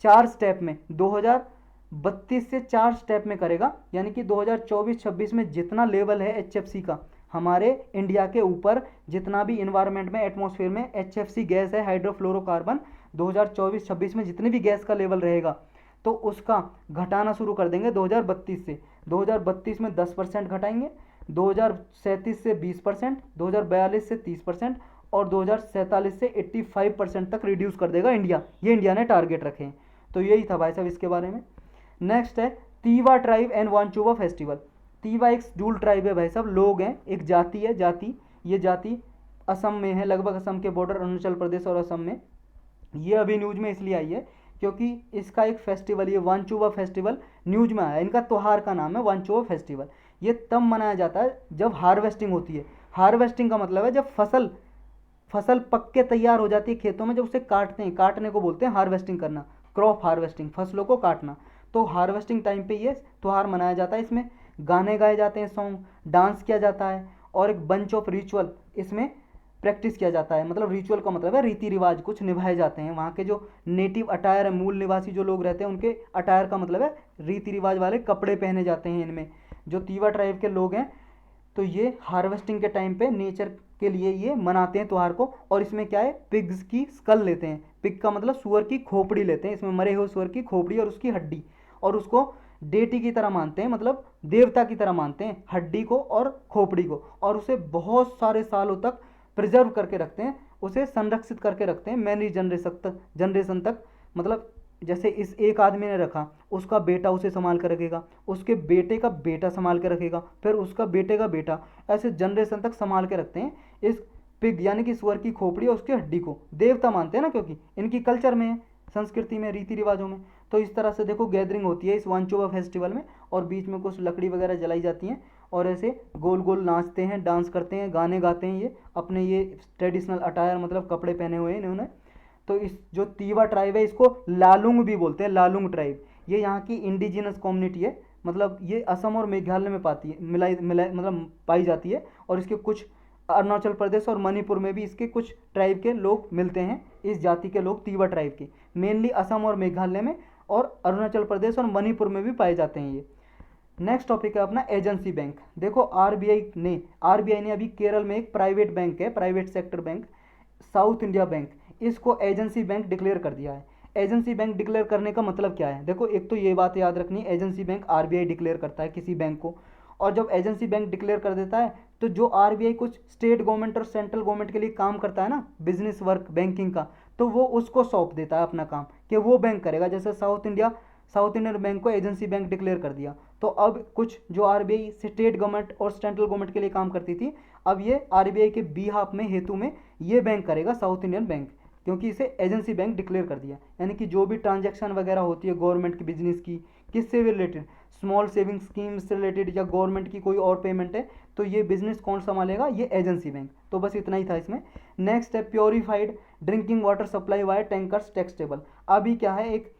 Speaker 1: 4 स्टेप में, 2032 से 4 स्टेप में करेगा, यानी कि 2024-26 में जितना लेवल है HFC का हमारे इंडिया के ऊपर जितना भी इन्वायरमेंट में एटमॉस्फेयर में HFC गैस है, हाइड्रोफ्लोरोकार्बन, 2024-26 में जितने भी गैस का लेवल रहेगा तो उसका घटाना शुरू कर देंगे 2032 से। 2032 में 10% घटाएंगे, 2037 से 20%, 2042 से 30% और 2047 से 85% तक रिड्यूस कर देगा इंडिया। ये इंडिया ने टारगेट रखे हैं। तो यही था भाई साहब इसके बारे में। नेक्स्ट है Tiwa tribe and Wanchuwa festival. Tiwa एक शेड्यूल ट्राइब है भाई साहब, लोग हैं, एक जाति है, ये जाति असम में है, लगभग असम के बॉर्डर अरुणाचल प्रदेश और असम में। ये अभी न्यूज में इसलिए आई है क्योंकि इसका एक फेस्टिवल, ये वांचुवा फेस्टिवल न्यूज में आया। इनका त्योहार का नाम है वांचुवा फेस्टिवल। ये तब मनाया जाता है जब हार्वेस्टिंग होती है। हार्वेस्टिंग का मतलब है जब फसल पक के तैयार हो जाती है खेतों में, जब उसे काटते हैं, काटने को बोलते हैं हार्वेस्टिंग करना, क्रॉप हार्वेस्टिंग, फसलों को काटना। तो हार्वेस्टिंग टाइम पे ये त्यौहार मनाया जाता है। इसमें गाने गाए जाते हैं, सॉन्ग, डांस किया जाता है और एक बंच ऑफ रिचुअल इसमें प्रैक्टिस किया जाता है। मतलब रिचुअल का मतलब है रीति रिवाज कुछ निभाए जाते हैं। वहाँ के जो नेटिव अटायर है, मूल निवासी जो लोग रहते हैं, उनके अटायर का मतलब है रीति रिवाज वाले कपड़े पहने जाते हैं इनमें, जो तीवा ट्राइब के लोग हैं। तो ये हार्वेस्टिंग के टाइम पे नेचर के लिए ये मनाते हैं त्यौहार को। और इसमें क्या है, पिग्स की स्कल लेते हैं, पिग का मतलब सुअर की खोपड़ी लेते हैं, इसमें मरे हुए सुअर की खोपड़ी और उसकी हड्डी, और उसको डेटी की तरह मानते हैं, मतलब देवता की तरह मानते हैं हड्डी को और खोपड़ी को, और उसे बहुत सारे सालों तक प्रिजर्व करके रखते हैं, उसे संरक्षित करके रखते हैं मैनी जनरेशन तक। मतलब जैसे इस एक आदमी ने रखा, उसका बेटा उसे संभाल कर रखेगा, उसके बेटे का बेटा संभाल के रखेगा, फिर उसका बेटे का बेटा, ऐसे जनरेशन तक संभाल के रखते हैं इस पिग यानी कि सुअर की खोपड़ी और उसकी हड्डी को। देवता मानते हैं ना, क्योंकि इनकी कल्चर में है, संस्कृति में, रीति रिवाजों में। तो इस तरह से देखो गैदरिंग होती है इस वांचुवा फेस्टिवल में, और बीच में कुछ लकड़ी वगैरह जलाई जाती हैं और ऐसे गोल गोल नाचते हैं, डांस करते हैं, गाने गाते हैं। ये अपने ये ट्रेडिशनल अटायर मतलब कपड़े पहने हुए हैं इन्होंने। तो इस जो तीवा ट्राइब है इसको लालुंग भी बोलते हैं, लालुंग ट्राइब। ये यहाँ की इंडिजिनस कम्युनिटी है, मतलब ये असम और मेघालय में मतलब पाई जाती है। और इसके कुछ अरुणाचल प्रदेश और मणिपुर में भी इसके कुछ ट्राइब के लोग मिलते हैं, इस जाति के लोग तीवा ट्राइब के। मेनली असम और मेघालय में और अरुणाचल प्रदेश और मणिपुर में भी पाए जाते हैं ये। नेक्स्ट टॉपिक है अपना एजेंसी बैंक। देखो आरबीआई ने अभी केरल में एक प्राइवेट बैंक है, private sector bank, south India bank, इसको एजेंसी बैंक डिक्लेयर कर दिया है। एजेंसी बैंक डिक्लेयर करने का मतलब क्या है, देखो एक तो ये बात याद रखनी, एजेंसी बैंक आरबीआई डिक्लेयर करता है किसी बैंक को, और जब एजेंसी बैंक डिक्लेयर कर देता है तो जो आरबीआई कुछ स्टेट गवर्नमेंट और सेंट्रल गवर्नमेंट के लिए काम करता है ना, बिजनेस वर्क बैंकिंग का, तो वो उसको सौंप देता है अपना काम कि वो बैंक करेगा। जैसे साउथ इंडियन बैंक को एजेंसी बैंक डिक्लेयर कर दिया, तो अब कुछ जो आरबीआई स्टेट गवर्नमेंट और सेंट्रल गवर्नमेंट के लिए काम करती थी, अब ये आरबीआई के बिहाफ में, हेतु में ये बैंक करेगा, साउथ इंडियन बैंक, क्योंकि इसे एजेंसी बैंक डिक्लेयर कर दिया। यानी कि जो भी ट्रांजैक्शन वगैरह होती है गवर्नमेंट की बिजनेस की, किससे भी रिलेटेड, स्मॉल सेविंग स्कीम से रिलेटेड या गवर्नमेंट की कोई और पेमेंट है, तो ये बिजनेस कौन संभालेगा, ये एजेंसी बैंक। तो बस इतना ही था इसमें। नेक्स्ट है purified drinking water supply wire tankers taxable. अभी क्या है, एक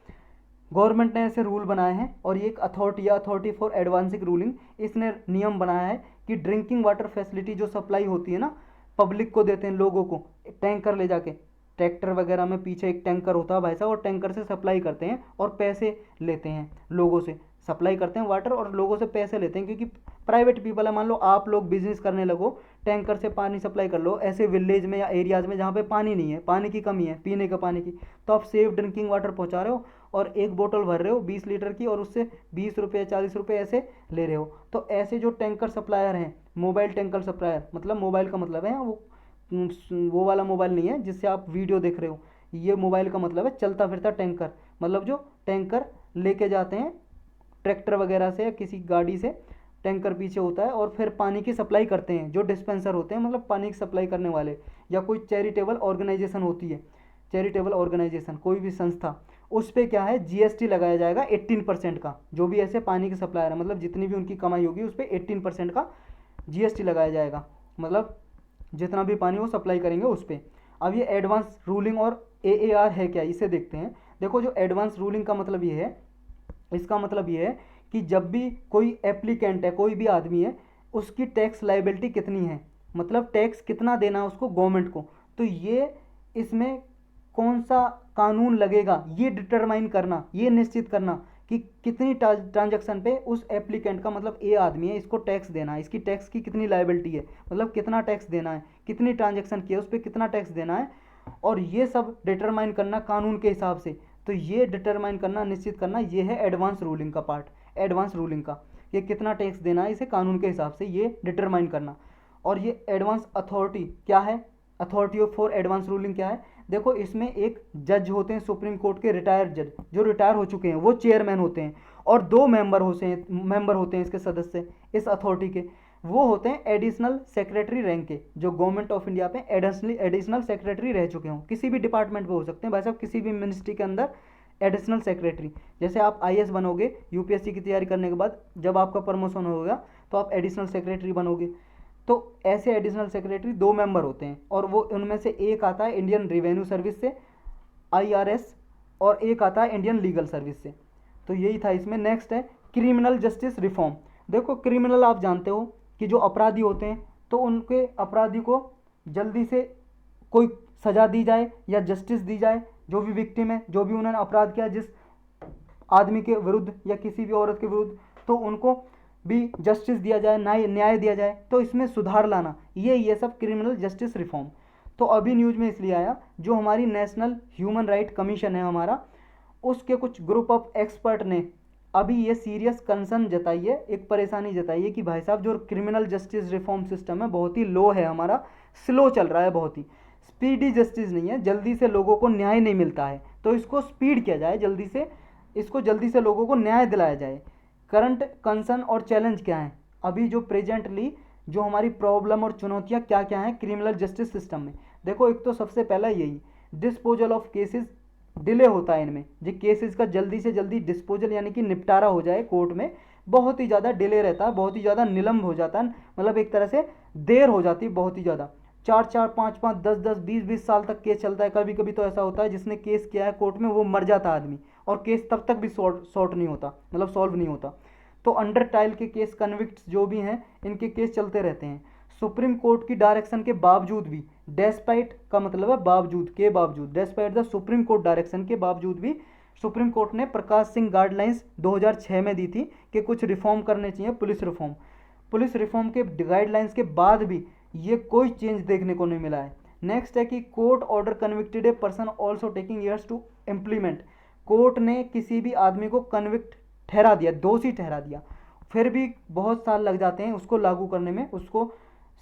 Speaker 1: गवर्नमेंट ने ऐसे रूल बनाए हैं, और ये एक अथॉरिटी फॉर एडवांसिंग रूलिंग, इसने नियम बनाया है कि ड्रिंकिंग वाटर फैसिलिटी जो सप्लाई होती है ना, पब्लिक को देते हैं, लोगों को, टैंकर ले जाके, ट्रैक्टर वगैरह में पीछे एक टैंकर होता है भाई साहब, और टैंकर से सप्लाई करते हैं और पैसे लेते हैं लोगों से, सप्लाई करते हैं वाटर और लोगों से पैसे लेते हैं। क्योंकि प्राइवेट पीपल है, मान लो आप लोग बिजनेस करने लगो, टैंकर से पानी सप्लाई कर लो ऐसे विलेज में या एरियाज में जहाँ पे पानी नहीं है, पानी की कमी है, पीने का पानी की, तो आप सेफ ड्रिंकिंग वाटर पहुँचा रहे हो, और एक बोतल भर रहे हो 20 लीटर की, और उससे 20 रुपये 40 रुपये ऐसे ले रहे हो। तो ऐसे जो टैंकर सप्लायर हैं, मोबाइल टैंकर सप्लायर, मतलब मोबाइल का मतलब है वो वाला मोबाइल नहीं है जिससे आप वीडियो देख रहे हो, ये मोबाइल का मतलब है चलता फिरता टैंकर, मतलब जो टैंकर लेके जाते हैं ट्रैक्टर वगैरह से या किसी गाड़ी से, टैंकर पीछे होता है, और फिर पानी की सप्लाई करते हैं, जो डिस्पेंसर होते हैं, मतलब पानी की सप्लाई करने वाले, या कोई चैरिटेबल ऑर्गेनाइजेशन होती है, चैरिटेबल ऑर्गेनाइजेशन कोई भी संस्था, उस पर क्या है जीएसटी लगाया जाएगा 18% का। जो भी ऐसे पानी के सप्लायर है, मतलब जितनी भी उनकी कमाई होगी उस पर 18% का जीएसटी लगाया जाएगा, मतलब जितना भी पानी वो सप्लाई करेंगे उस पर। अब ये एडवांस रूलिंग और एआर है क्या, इसे देखते हैं। देखो जो एडवांस रूलिंग का मतलब ये है, इसका मतलब ये है कि जब भी कोई एप्लीकेंट है, कोई भी आदमी है, उसकी टैक्स लाइबिलिटी कितनी है, मतलब टैक्स कितना देना है उसको गवर्नमेंट को, तो ये इसमें कौन सा कानून लगेगा ये डिटरमाइन करना, ये निश्चित करना कि कितनी ट्रांजैक्शन पे उस एप्लीकेंट का, मतलब ए आदमी है, इसको टैक्स देना है, इसकी टैक्स की कितनी लायबिलिटी है, मतलब कितना टैक्स देना है, कितनी ट्रांजैक्शन की है, उस पर कितना टैक्स देना है, और ये सब डिटरमाइन करना कानून के हिसाब से। तो ये डिटरमाइन करना, निश्चित करना, ये है एडवांस रूलिंग का पार्ट, एडवांस रूलिंग का, ये कितना टैक्स देना है इसे कानून के हिसाब से ये डिटरमाइन करना। और ये एडवांस अथॉरिटी क्या है, authority of for advance ruling क्या है, देखो इसमें एक जज होते हैं सुप्रीम कोर्ट के, रिटायर्ड जज जो रिटायर हो चुके हैं, वो चेयरमैन होते हैं, और 2 मेंबर होते हैं इसके सदस्य इस अथॉरिटी के, वो होते हैं एडिशनल सेक्रेटरी रैंक के, जो गवर्नमेंट ऑफ इंडिया पे एडिशनल सेक्रेटरी रह चुके हों, किसी भी डिपार्टमेंट पे हो सकते हैं भाई साहब, किसी भी मिनिस्ट्री के अंदर एडिशनल सेक्रेटरी। जैसे आप आईएएस बनोगे यूपीएससी की तैयारी करने के बाद, जब आपका प्रमोशन होगा तो आप एडिशनल सेक्रेटरी बनोगे। तो ऐसे एडिशनल सेक्रेटरी 2 मेंबर होते हैं, और वो उनमें से एक आता है इंडियन रेवेन्यू सर्विस से, आईआरएस, और एक आता है इंडियन लीगल सर्विस से। तो यही था इसमें। नेक्स्ट है क्रिमिनल जस्टिस रिफॉर्म। देखो क्रिमिनल आप जानते हो कि जो अपराधी होते हैं, तो उनके अपराधी को जल्दी से कोई सज़ा दी जाए या जस्टिस दी जाए, जो भी विक्टिम है, जो भी उन्होंने अपराध किया जिस आदमी के विरुद्ध या किसी भी औरत के विरुद्ध, तो उनको भी जस्टिस दिया जाए, न्याय दिया जाए, तो इसमें सुधार लाना, ये सब क्रिमिनल जस्टिस रिफॉर्म। तो अभी न्यूज़ में इसलिए आया, जो हमारी नेशनल ह्यूमन राइट कमीशन है हमारा, उसके कुछ ग्रुप ऑफ एक्सपर्ट ने अभी ये सीरियस कंसर्न जताई है, एक परेशानी जताई है कि भाई साहब जो क्रिमिनल जस्टिस रिफॉर्म सिस्टम है बहुत ही लो है हमारा, स्लो चल रहा है, बहुत ही स्पीडी जस्टिस नहीं है, जल्दी से लोगों को न्याय नहीं मिलता है, तो इसको स्पीड किया जाए, जल्दी से इसको जल्दी से लोगों को न्याय दिलाया जाए। करंट कंसर्न और चैलेंज क्या है, अभी जो प्रेजेंटली जो हमारी प्रॉब्लम और चुनौतियाँ क्या क्या हैं क्रिमिनल जस्टिस सिस्टम में। देखो एक तो सबसे पहला यही, डिस्पोजल ऑफ केसेस डिले होता है इनमें, जो केसेस का जल्दी से जल्दी डिस्पोजल यानी कि निपटारा हो जाए कोर्ट में, बहुत ही ज़्यादा डिले रहता है, बहुत ही ज़्यादा निलंब हो जाता है, मतलब एक तरह से देर हो जाती है बहुत ही ज़्यादा, 4-4, 5-5, 10-10, 20-20 साल तक केस चलता है। कभी कभी तो ऐसा होता है जिसने केस किया है कोर्ट में वो मर जाता आदमी, और केस तब तक भी सॉर्ट नहीं होता, मतलब सॉल्व नहीं होता। तो अंडर ट्रायल के केस, कन्विक्ट्स जो भी हैं, इनके केस चलते रहते हैं। सुप्रीम कोर्ट की डायरेक्शन के बावजूद भी, डेस्पाइट का मतलब है बावजूद, के बावजूद, despite the supreme court direction के बावजूद भी सुप्रीम कोर्ट ने प्रकाश सिंह गाइडलाइंस 2006 में दी थी कि कुछ रिफॉर्म करने चाहिए, पुलिस रिफॉर्म के गाइडलाइंस के बाद भी ये कोई चेंज देखने को नहीं मिला है। नेक्स्ट है कि court order convicted a person also taking years to implement. Court ने किसी भी आदमी को कन्विक्ट ठहरा दिया, दोषी ठहरा दिया, फिर भी बहुत साल लग जाते हैं उसको लागू करने में, उसको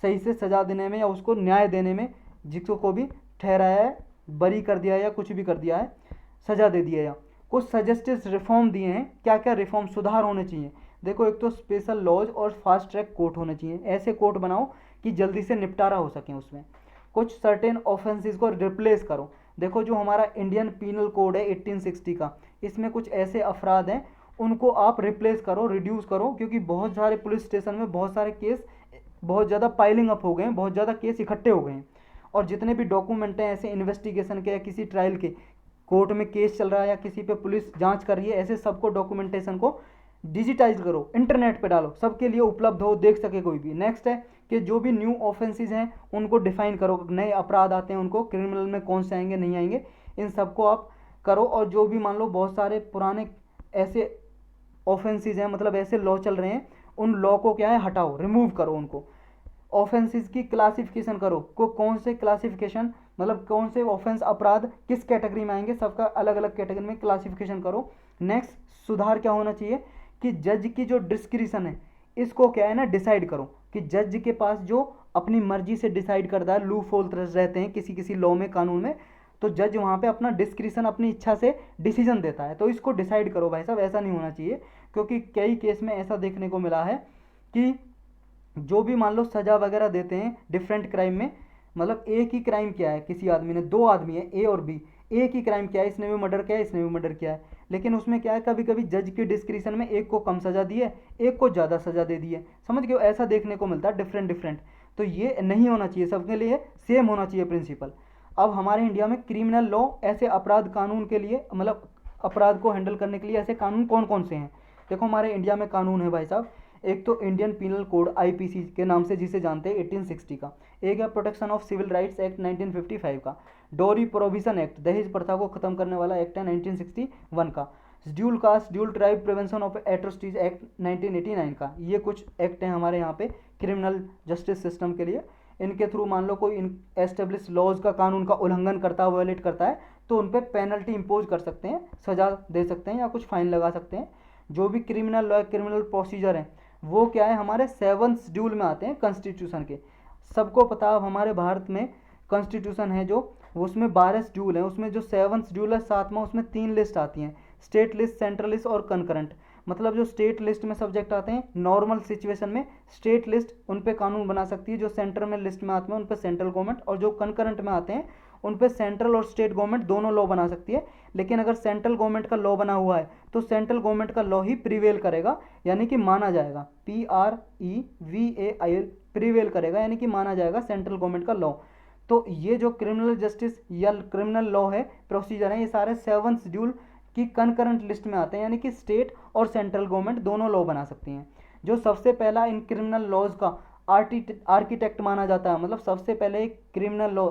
Speaker 1: सही से सजा देने में, या उसको न्याय देने में, जिसको भी ठहराया है, बरी कर दिया या कुछ भी कर दिया है, सजा दे दिया। या कुछ सजेस्टेड रिफॉर्म दिए हैं, क्या क्या रिफॉर्म सुधार होने चाहिए। देखो एक तो स्पेशल लॉज और फास्ट ट्रैक कोर्ट होने चाहिए, ऐसे कोर्ट बनाओ कि जल्दी से निपटारा हो सके उसमें। कुछ सर्टेन ऑफेंसेस को रिप्लेस करो। देखो जो हमारा इंडियन पीनल कोड है 1860 का, इसमें कुछ ऐसे अपराध हैं उनको आप रिप्लेस करो, रिड्यूस करो, क्योंकि बहुत सारे पुलिस स्टेशन में बहुत सारे केस बहुत ज़्यादा पाइलिंग अप हो गए हैं, बहुत ज़्यादा केस इकट्ठे हो गए हैं, और जितने भी डॉक्यूमेंट हैं ऐसे इन्वेस्टिगेशन के या किसी ट्रायल के, कोर्ट में केस चल रहा है या किसी पे पुलिस जांच कर रही है, ऐसे सबको डॉक्यूमेंटेशन को डिजिटाइज करो, इंटरनेट पे डालो, सबके लिए उपलब्ध हो, देख सके कोई भी। नेक्स्ट है कि जो भी न्यू ऑफेंसेस हैं उनको डिफाइन करो, नए अपराध आते हैं उनको क्रिमिनल में कौन से आएंगे नहीं आएंगे, इन सबको आप करो। और जो भी मान लो बहुत सारे पुराने ऐसे ऑफेंसेस हैं, मतलब ऐसे लॉ चल रहे हैं, उन लॉ को क्या है हटाओ, रिमूव करो उनको। ऑफेंसेस की क्लासिफिकेशन करो, को कौन से क्लासिफिकेशन, मतलब कौन से ऑफेंस अपराध किस कैटेगरी में आएंगे, सबका अलग अलग कैटेगरी में क्लासिफिकेशन करो। नेक्स्ट सुधार क्या होना चाहिए कि जज की जो डिस्क्रिशन है इसको क्या है ना डिसाइड करो, कि जज के पास जो अपनी मर्जी से डिसाइड करता है, लूप होल रहते हैं किसी किसी लॉ में, कानून में, तो जज वहाँ पे अपना डिस्क्रिशन अपनी इच्छा से डिसीजन देता है, तो इसको डिसाइड करो भाई साहब, ऐसा नहीं होना चाहिए। क्योंकि कई केस में ऐसा देखने को मिला है कि जो भी मान लो सजा वगैरह देते हैं डिफरेंट क्राइम में, मतलब एक ही क्राइम किया है किसी आदमी ने, 2 आदमी है ए और बी, एक ही क्राइम किया है, इसने भी मर्डर किया है, इसने भी मर्डर किया है, लेकिन उसमें क्या है कभी कभी जज के डिस्क्रिशन में एक को कम सजा दी है, एक को ज़्यादा सजा दे दी है, समझ गए, ऐसा देखने को मिलता है डिफरेंट। तो ये नहीं होना चाहिए, सबके लिए सेम होना चाहिए प्रिंसिपल। अब हमारे इंडिया में क्रिमिनल लॉ, ऐसे अपराध कानून के लिए, मतलब अपराध को हैंडल करने के लिए ऐसे कानून कौन कौन से हैं। देखो हमारे इंडिया में कानून है भाई साहब, एक तो इंडियन पीनल कोड आईपीसी के नाम से जिसे जानते हैं 1860 का, एक है protection of civil rights act 1955 का, डोरी प्रोविजन एक्ट दहेज प्रथा को खत्म करने वाला एक्ट है 1961 का, dual cast dual tribe prevention of atrocities act 1989 का, ये कुछ एक्ट हैं हमारे यहाँ पे क्रिमिनल जस्टिस सिस्टम के लिए। इनके थ्रू मान लो कोई इन एस्टेब्लिश लॉज का, कानून का उल्लंघन करता है, वायलेट करता है, तो उन पर पेनल्टी इम्पोज कर सकते हैं, सजा दे सकते हैं या कुछ फाइन लगा सकते हैं। जो भी क्रिमिनल लॉ, क्रिमिनल प्रोसीजर हैं, वो क्या है हमारे 7th शेड्यूल में आते हैं कॉन्स्टिट्यूशन के। सबको पता है हमारे भारत में कॉन्स्टिट्यूशन है जो, उसमें 12 शेड्यूल हैं, उसमें जो 7th शेड्यूल है 7वां, उसमें 3 लिस्ट आती हैं, स्टेट लिस्ट, सेंट्रल लिस्ट और कंकरेंट। मतलब जो स्टेट लिस्ट में सब्जेक्ट आते हैं, नॉर्मल सिचुएशन में स्टेट लिस्ट उन पे कानून बना सकती है, जो सेंटर में लिस्ट में आते हैं उन पे सेंट्रल गवर्नमेंट, और जो कंकरेंट में आते हैं उन पे सेंट्रल और स्टेट गवर्नमेंट दोनों लॉ बना सकती है। लेकिन अगर सेंट्रल गवर्नमेंट का लॉ बना हुआ है तो सेंट्रल गवर्नमेंट का लॉ ही प्रीवेल करेगा, यानी कि माना जाएगा, PREVAIL, प्रीवेल करेगा यानी कि माना जाएगा सेंट्रल गवर्नमेंट का लॉ। तो ये जो क्रिमिनल जस्टिस या क्रिमिनल लॉ है, प्रोसीजर है, ये सारे 7th शेड्यूल की कंकरेंट लिस्ट में आते हैं, यानी कि स्टेट और सेंट्रल गवर्नमेंट दोनों लॉ बना सकती हैं। जो सबसे पहला इन क्रिमिनल लॉज का आर्किटेक्ट माना जाता है, मतलब सबसे पहले एक क्रिमिनल लॉ,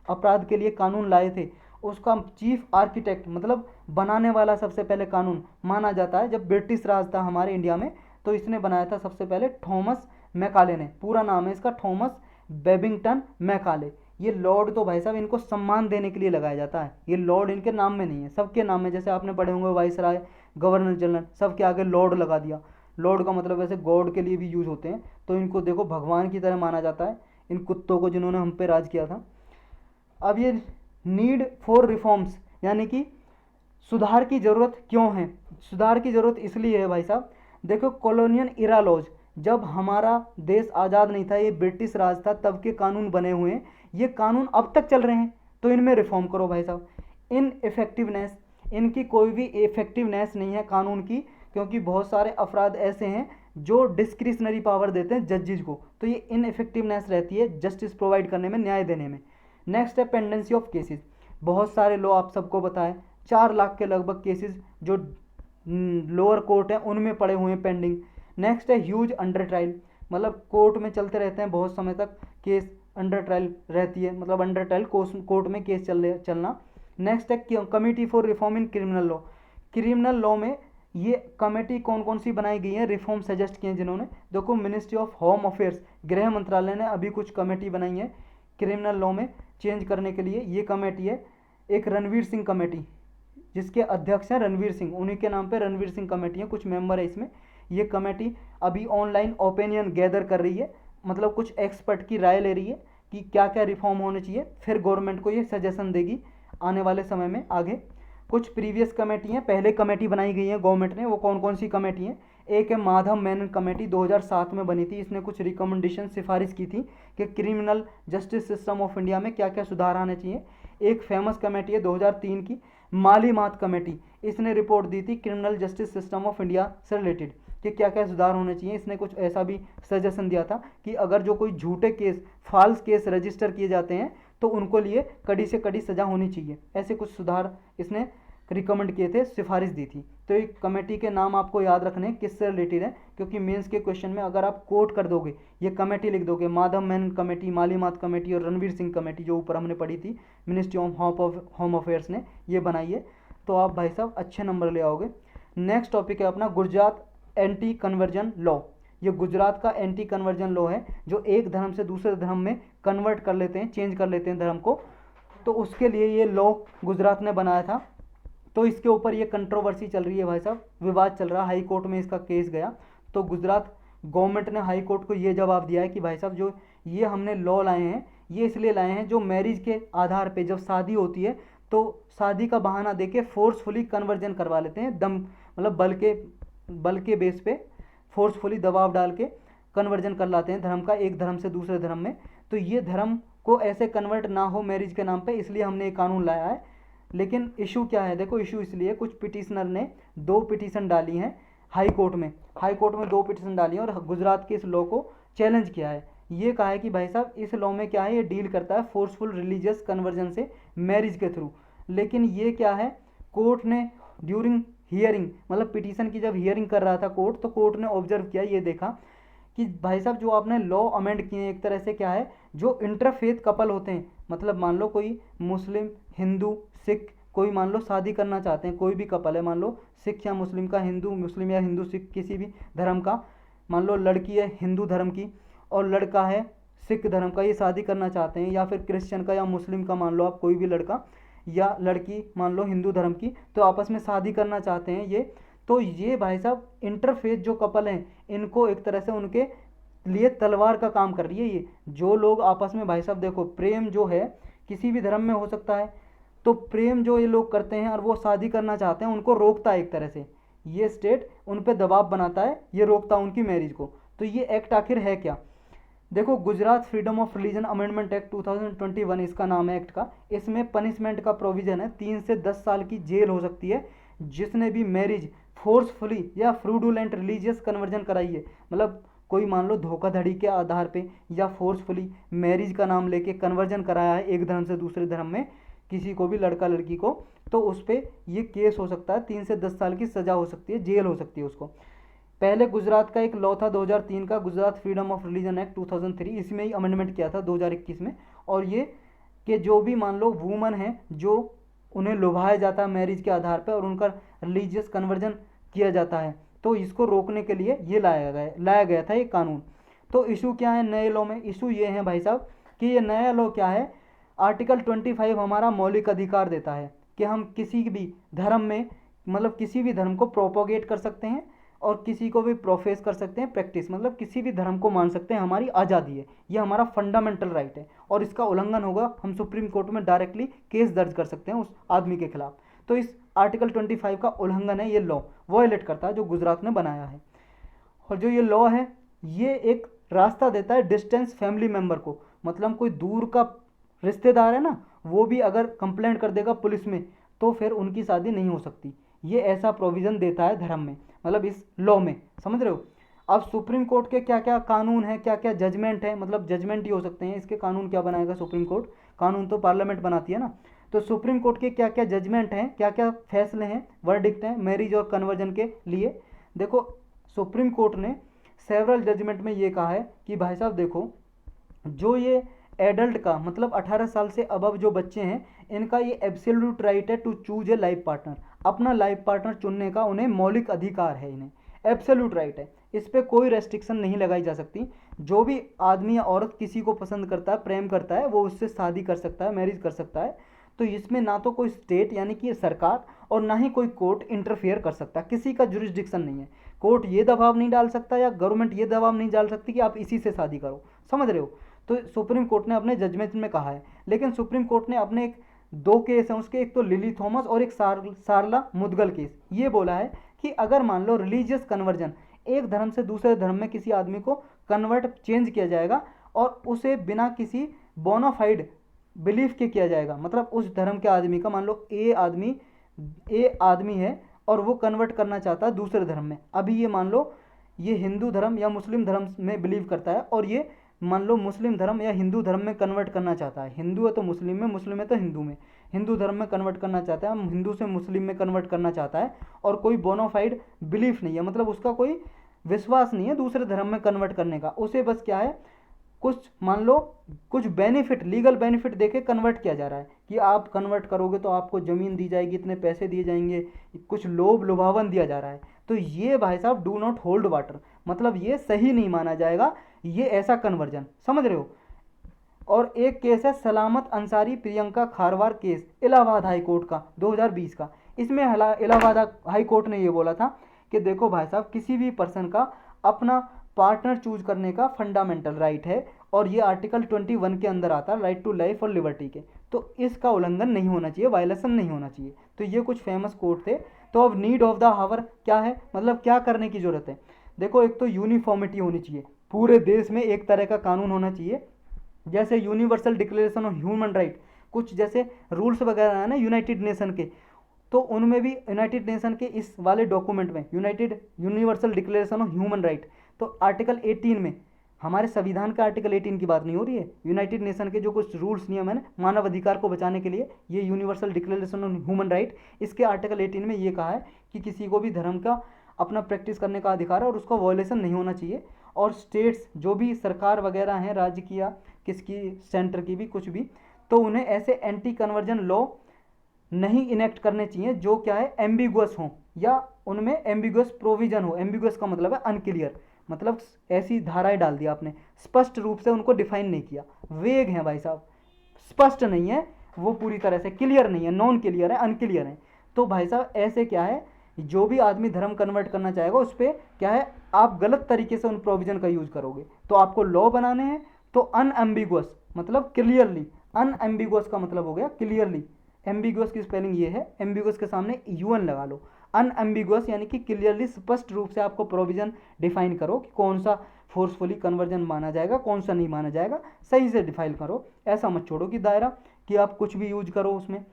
Speaker 1: अपराध के लिए कानून लाए थे, उसका चीफ आर्किटेक्ट मतलब बनाने वाला सबसे पहले कानून माना जाता है, जब ब्रिटिश राज था हमारे इंडिया में, तो इसने बनाया था सबसे पहले थॉमस मैकाले ने। पूरा नाम है इसका थॉमस बेबिंगटन मैकाले। ये लॉर्ड तो भाई साहब इनको सम्मान देने के लिए लगाया जाता है, ये लॉर्ड इनके नाम में नहीं है, सबके नाम में। जैसे आपने पढ़े होंगे वाइसराय, गवर्नर जनरल, सबके आगे लॉर्ड लगा दिया। लॉर्ड का मतलब वैसे गॉड के लिए भी यूज होते हैं, तो इनको देखो भगवान की तरह माना जाता है, इन कुत्तों को जिन्होंने हम पे राज किया था। अब ये नीड फॉर रिफॉर्म्स, यानी कि सुधार की ज़रूरत क्यों है? सुधार की ज़रूरत इसलिए है भाई साहब, देखो कॉलोनियल इरा लॉज, जब हमारा देश आज़ाद नहीं था, ये ब्रिटिश राज था, तब के कानून बने हुए हैं, ये कानून अब तक चल रहे हैं, तो इनमें रिफॉर्म करो भाई साहब। इन इफेक्टिवनेस, इनकी कोई भी इफेक्टिवनेस नहीं है कानून की, क्योंकि बहुत सारे अपराध ऐसे हैं जो डिस्क्रिशनरी पावर देते हैं जजेज को, तो ये इनइफेक्टिवनेस रहती है जस्टिस प्रोवाइड करने में, न्याय देने में। नेक्स्ट है पेंडेंसी ऑफ केसेस, बहुत सारे लॉ आप सबको बताएं, 4 लाख के लगभग केसेस जो लोअर कोर्ट हैं उनमें पड़े हुए हैं पेंडिंग। नेक्स्ट है ह्यूज अंडर ट्रायल, मतलब कोर्ट में चलते रहते हैं बहुत समय तक, केस अंडर ट्रायल रहती है, मतलब अंडर ट्रायल कोर्ट में केस चलना। नेक्स्ट है committee for reform in criminal law, criminal law में ये कमेटी कौन कौन सी बनाई गई है, रिफॉर्म सजेस्ट किए जिन्होंने, देखो मिनिस्ट्री ऑफ होम अफेयर्स, गृह मंत्रालय ने अभी कुछ कमेटी बनाई है क्रिमिनल लॉ में चेंज करने के लिए, ये कमेटी है। एक रणवीर सिंह कमेटी, जिसके अध्यक्ष हैं रणवीर सिंह, उन्हीं के नाम पे रणवीर सिंह कमेटी है, कुछ मेंबर है इसमें। ये कमेटी अभी ऑनलाइन ओपिनियन गैदर कर रही है, मतलब कुछ एक्सपर्ट की राय ले रही है कि क्या क्या रिफॉर्म होने चाहिए, फिर गवर्नमेंट को ये सजेशन देगी आने वाले समय में आगे। कुछ प्रीवियस कमेटी हैं, पहले कमेटी बनाई गई है गवर्नमेंट ने, वो कौन कौन सी कमेटी हैं? एक है माधव मेनन कमेटी, 2007 में बनी थी, इसने कुछ रिकमेंडेशन सिफारिश की थी कि criminal justice system of India में क्या क्या सुधार आने चाहिए। एक फेमस कमेटी है 2003 की, माली मात कमेटी, इसने रिपोर्ट दी थी criminal justice system of India से रिलेटेड कि क्या क्या सुधार होने चाहिए। इसने कुछ ऐसा भी सजेशन दिया था कि अगर जो कोई झूठे केस, फॉल्स केस रजिस्टर किए जाते हैं तो उनको लिए कड़ी से कड़ी सजा होनी चाहिए, ऐसे कुछ सुधार इसने रिकमेंड किए थे, सिफारिश दी थी। तो एक कमेटी के नाम आपको याद रखने किससे रिलेटेड है, क्योंकि मेंस के क्वेश्चन में अगर आप कोट कर दोगे, ये कमेटी लिख दोगे, माधव मेनन कमेटी, मालीमात कमेटी और रणवीर सिंह कमेटी, जो ऊपर हमने पढ़ी थी, मिनिस्ट्री ऑफ होम अफेयर्स ने ये बनाई है, तो आप भाई साहब अच्छे नंबर ले आओगे। नेक्स्ट टॉपिक है अपना गुजरात एंटी कन्वर्जन लॉ। ये गुजरात का एंटी कन्वर्जन लॉ है, जो एक धर्म से दूसरे धर्म में कन्वर्ट कर लेते हैं, चेंज कर लेते हैं धर्म को, तो उसके लिए ये लॉ गुजरात ने बनाया था। तो इसके ऊपर ये कंट्रोवर्सी चल रही है भाई साहब, विवाद चल रहा है, हाई कोर्ट में इसका केस गया। तो गुजरात गवर्नमेंट ने हाई कोर्ट को ये जवाब दिया है कि भाई साहब जो ये हमने लॉ लाए हैं, ये इसलिए लाए हैं जो मैरिज के आधार पे जब शादी होती है तो शादी का बहाना देके फोर्सफुली कन्वर्जन करवा लेते हैं, दम मतलब बल के बेस पे फोर्सफुली दबाव डाल के कन्वर्जन कर लाते हैं धर्म का, एक धर्म से दूसरे धर्म में। तो ये धर्म को ऐसे कन्वर्ट ना हो मैरिज के नाम पे, इसलिए हमने ये कानून लाया है। लेकिन इशू क्या है, देखो इशू इसलिए कुछ पिटिशनर ने 2 पिटीशन डाली हैं हाई कोर्ट में 2 पिटीशन डाली हैं और गुजरात के इस लॉ को चैलेंज किया है। ये कहा है कि भाई साहब इस लॉ में क्या है, ये डील करता है फोर्सफुल रिलीजियस कन्वर्जन से मैरिज के थ्रू। लेकिन ये क्या है, कोर्ट ने ड्यूरिंग हियरिंग, मतलब पिटीशन की जब हियरिंग कर रहा था कोर्ट, तो कोर्ट ने ऑब्जर्व किया, ये देखा कि भाई साहब जो आपने लॉ अमेंड किए हैं एक तरह से क्या है, जो इंटरफेथ कपल होते हैं, मतलब मान लो कोई मुस्लिम, हिंदू, सिख, कोई मान लो शादी करना चाहते हैं, कोई भी कपल है, मान लो सिख या मुस्लिम का, हिंदू मुस्लिम या हिंदू सिख किसी भी धर्म का, मान लो लड़की है हिंदू धर्म की और लड़का है सिख धर्म का, ये शादी करना चाहते हैं, या फिर क्रिश्चियन का या मुस्लिम का, मान लो आप कोई भी लड़का या लड़की मान लो हिंदू धर्म की, तो आपस में शादी करना चाहते हैं ये, तो ये भाई साहब इंटरफेथ जो कपल हैं इनको एक तरह से उनके लिए तलवार का काम कर रही है ये। जो लोग आपस में भाई साहब देखो, प्रेम जो है किसी भी धर्म में हो सकता है, तो प्रेम जो ये लोग करते हैं और वो शादी करना चाहते हैं उनको रोकता है एक तरह से, ये स्टेट उन पर दबाव बनाता है, ये रोकता है उनकी मैरिज को। तो ये एक्ट आखिर है क्या? देखो, Gujarat freedom of religion amendment act 2021 इसका नाम है एक्ट का। इसमें पनिशमेंट का प्रोविजन है, 3 से 10 साल की जेल हो सकती है जिसने भी मैरिज फोर्सफुली या फ्रूडुलेंट रिलीजियस कन्वर्जन कराई है। मतलब कोई मान लो धोखाधड़ी के आधार पे या फोर्सफुली मैरिज का नाम लेके कन्वर्जन कराया है एक धर्म से दूसरे धर्म में किसी को भी, लड़का लड़की को, तो उस पर ये केस हो सकता है, 3 से 10 साल की सज़ा हो सकती है, जेल हो सकती है उसको। पहले गुजरात का एक लॉ था 2003 का, Gujarat freedom of religion act 2003, इसमें ही अमेंडमेंट किया था 2021 में। और ये कि जो भी मान लो वूमन है जो उन्हें लुभाया जाता है मैरिज के आधार पर और उनका रिलीजियस कन्वर्जन किया जाता है, तो इसको रोकने के लिए ये लाया गया था ये कानून। तो इशू क्या है नए लॉ में? इशू ये है भाई साहब कि ये नया लॉ क्या है, आर्टिकल 25 हमारा मौलिक अधिकार देता है कि हम किसी भी धर्म में, मतलब किसी भी धर्म को प्रोपोगेट कर सकते हैं और किसी को भी प्रोफेस कर सकते हैं, प्रैक्टिस मतलब किसी भी धर्म को मान सकते हैं, हमारी आज़ादी है, ये हमारा फंडामेंटल राइट है। और इसका उल्लंघन होगा हम सुप्रीम कोर्ट में डायरेक्टली केस दर्ज कर सकते हैं उस आदमी के खिलाफ। तो इस आर्टिकल 25 का उल्लंघन है, ये लॉ वॉयलेट करता है जो गुजरात ने बनाया है। और जो ये लॉ है ये एक रास्ता देता है डिस्टेंस फैमिली मेम्बर को, मतलब कोई दूर का रिश्तेदार है ना, वो भी अगर कंप्लेंट कर देगा पुलिस में तो फिर उनकी शादी नहीं हो सकती। ये ऐसा प्रोविज़न देता है धर्म में, मतलब इस लॉ में, समझ रहे हो। अब सुप्रीम कोर्ट के क्या क्या कानून है, क्या क्या जजमेंट है, मतलब जजमेंट ही हो सकते हैं, इसके कानून क्या बनाएगा सुप्रीम कोर्ट, कानून तो पार्लियामेंट बनाती है ना। तो सुप्रीम कोर्ट के क्या क्या जजमेंट हैं, क्या क्या फैसले हैं, वर्डिक्ट हैं मैरिज और कन्वर्जन के लिए। देखो, सुप्रीम कोर्ट ने सेवरल जजमेंट में ये कहा है कि भाई साहब देखो, जो ये एडल्ट का मतलब 18 साल से अबव जो बच्चे हैं, इनका ये एब्सोल्यूट राइट है to choose a life partner, अपना लाइफ पार्टनर चुनने का उन्हें मौलिक अधिकार है, इन्हें एब्सोल्यूट राइट है, इस पर कोई रेस्ट्रिक्शन नहीं लगाई जा सकती। जो भी आदमी या औरत किसी को पसंद करता है, प्रेम करता है, वो उससे शादी कर सकता है, मैरिज कर सकता है। तो इसमें ना तो कोई स्टेट यानी कि सरकार और ना ही कोई कोर्ट इंटरफेयर कर सकता, किसी का जुरिस्डिक्शन नहीं है। कोर्ट ये दबाव नहीं डाल सकता या गवर्नमेंट ये दबाव नहीं डाल सकती कि आप इसी से शादी करो, समझ रहे हो। तो सुप्रीम कोर्ट ने अपने जजमेंट में कहा है। लेकिन सुप्रीम कोर्ट ने अपने एक 2 केस हैं उसके, एक तो लिली थॉमस और एक सारला मुदगल केस, ये बोला है कि अगर मान लो रिलीजियस कन्वर्जन, एक धर्म से दूसरे धर्म में किसी आदमी को कन्वर्ट चेंज किया जाएगा और उसे बिना किसी बोनाफाइड बिलीफ के किया जाएगा, मतलब उस धर्म के आदमी का, मान लो ए आदमी है और वो कन्वर्ट करना चाहता है दूसरे धर्म में। अभी ये मान लो ये हिंदू धर्म या मुस्लिम धर्म में बिलीव करता है और ये मान लो मुस्लिम धर्म या हिंदू धर्म में कन्वर्ट करना चाहता है, हिंदू है तो मुस्लिम में, मुस्लिम है तो हिंदू में, हिंदू धर्म में कन्वर्ट करना चाहता है, हिंदू से मुस्लिम में कन्वर्ट करना चाहता है और कोई बोनाफाइड बिलीफ नहीं है, मतलब उसका कोई विश्वास नहीं है दूसरे धर्म में कन्वर्ट करने का, उसे बस क्या है, कुछ मान लो कुछ बेनिफिट, लीगल बेनिफिट देके कन्वर्ट किया जा रहा है कि आप कन्वर्ट करोगे तो आपको ज़मीन दी जाएगी, इतने पैसे दिए जाएंगे, कुछ लोभ लुभावन दिया जा रहा है। तो ये भाई साहब डू नॉट होल्ड वाटर, मतलब ये सही नहीं माना जाएगा ये ऐसा कन्वर्जन, समझ रहे हो। और एक केस है Salamat Ansari Priyanka Kharwar case, Allahabad high court का 2020 का। इसमें इलाहाबाद हाई कोर्ट ने ये बोला था कि देखो भाई साहब, किसी भी पर्सन का अपना पार्टनर चूज करने का फंडामेंटल राइट है और ये आर्टिकल 21 के अंदर आता है, राइट टू लाइफ और लिबर्टी के, तो इसका उल्लंघन नहीं होना चाहिए, वायलेशन नहीं होना चाहिए। तो ये कुछ फेमस कोर्ट थे। तो अब नीड ऑफ द हावर क्या है, मतलब क्या करने की ज़रूरत है। देखो, एक तो यूनिफॉर्मिटी होनी चाहिए, पूरे देश में एक तरह का कानून होना चाहिए, जैसे universal declaration of human right, कुछ जैसे रूल्स वगैरह है ना यूनाइटेड नेशन के, तो उनमें भी यूनाइटेड नेशन के इस वाले डॉक्यूमेंट में universal declaration of human right, तो आर्टिकल 18 में, हमारे संविधान का आर्टिकल 18 की बात नहीं हो रही है, यूनाइटेड नेशन के जो कुछ रूल्स नियम है ना मानव अधिकार को बचाने के लिए, ये universal declaration of human right, इसके आर्टिकल 18 में ये कहा है कि किसी को भी धर्म का अपना प्रैक्टिस करने का अधिकार है और उसका वॉयलेशन नहीं होना चाहिए। और स्टेट्स जो भी सरकार वगैरह हैं, राज्य की या किसकी, सेंटर की भी, कुछ भी, तो उन्हें ऐसे एंटी कन्वर्जन लॉ नहीं इनेक्ट करने चाहिए जो क्या है एम्बिगुअस हो या उनमें एम्बिगुअस प्रोविजन हो। एम्बिगुअस का मतलब है अनक्लियर, मतलब ऐसी धाराएं डाल दी आपने, स्पष्ट रूप से उनको डिफाइन नहीं किया, वेग हैं भाई साहब, स्पष्ट नहीं है वो, पूरी तरह से क्लियर नहीं है, नॉन क्लियर है, अनक्लियर है। तो भाई साहब ऐसे क्या है, जो भी आदमी धर्म कन्वर्ट करना चाहेगा उस पर क्या है, आप गलत तरीके से उन प्रोविजन का यूज करोगे। तो आपको लॉ बनाने हैं तो अनएम्बिगुअस मतलब क्लियरली, अनएम्बिगुअस का मतलब हो गया क्लियरली, एम्बिगुअस की स्पेलिंग ये है, एम्बिगुअस के सामने यूएन लगा लो, अनएम्बिगुअस यानी कि क्लियरली स्पष्ट रूप से आपको प्रोविजन डिफाइन करो कि कौन सा फोर्सफुली कन्वर्जन माना जाएगा, कौन सा नहीं माना जाएगा, सही से डिफाइन करो। ऐसा मत छोड़ो कि दायरा कि आप कुछ भी यूज करो उसमें।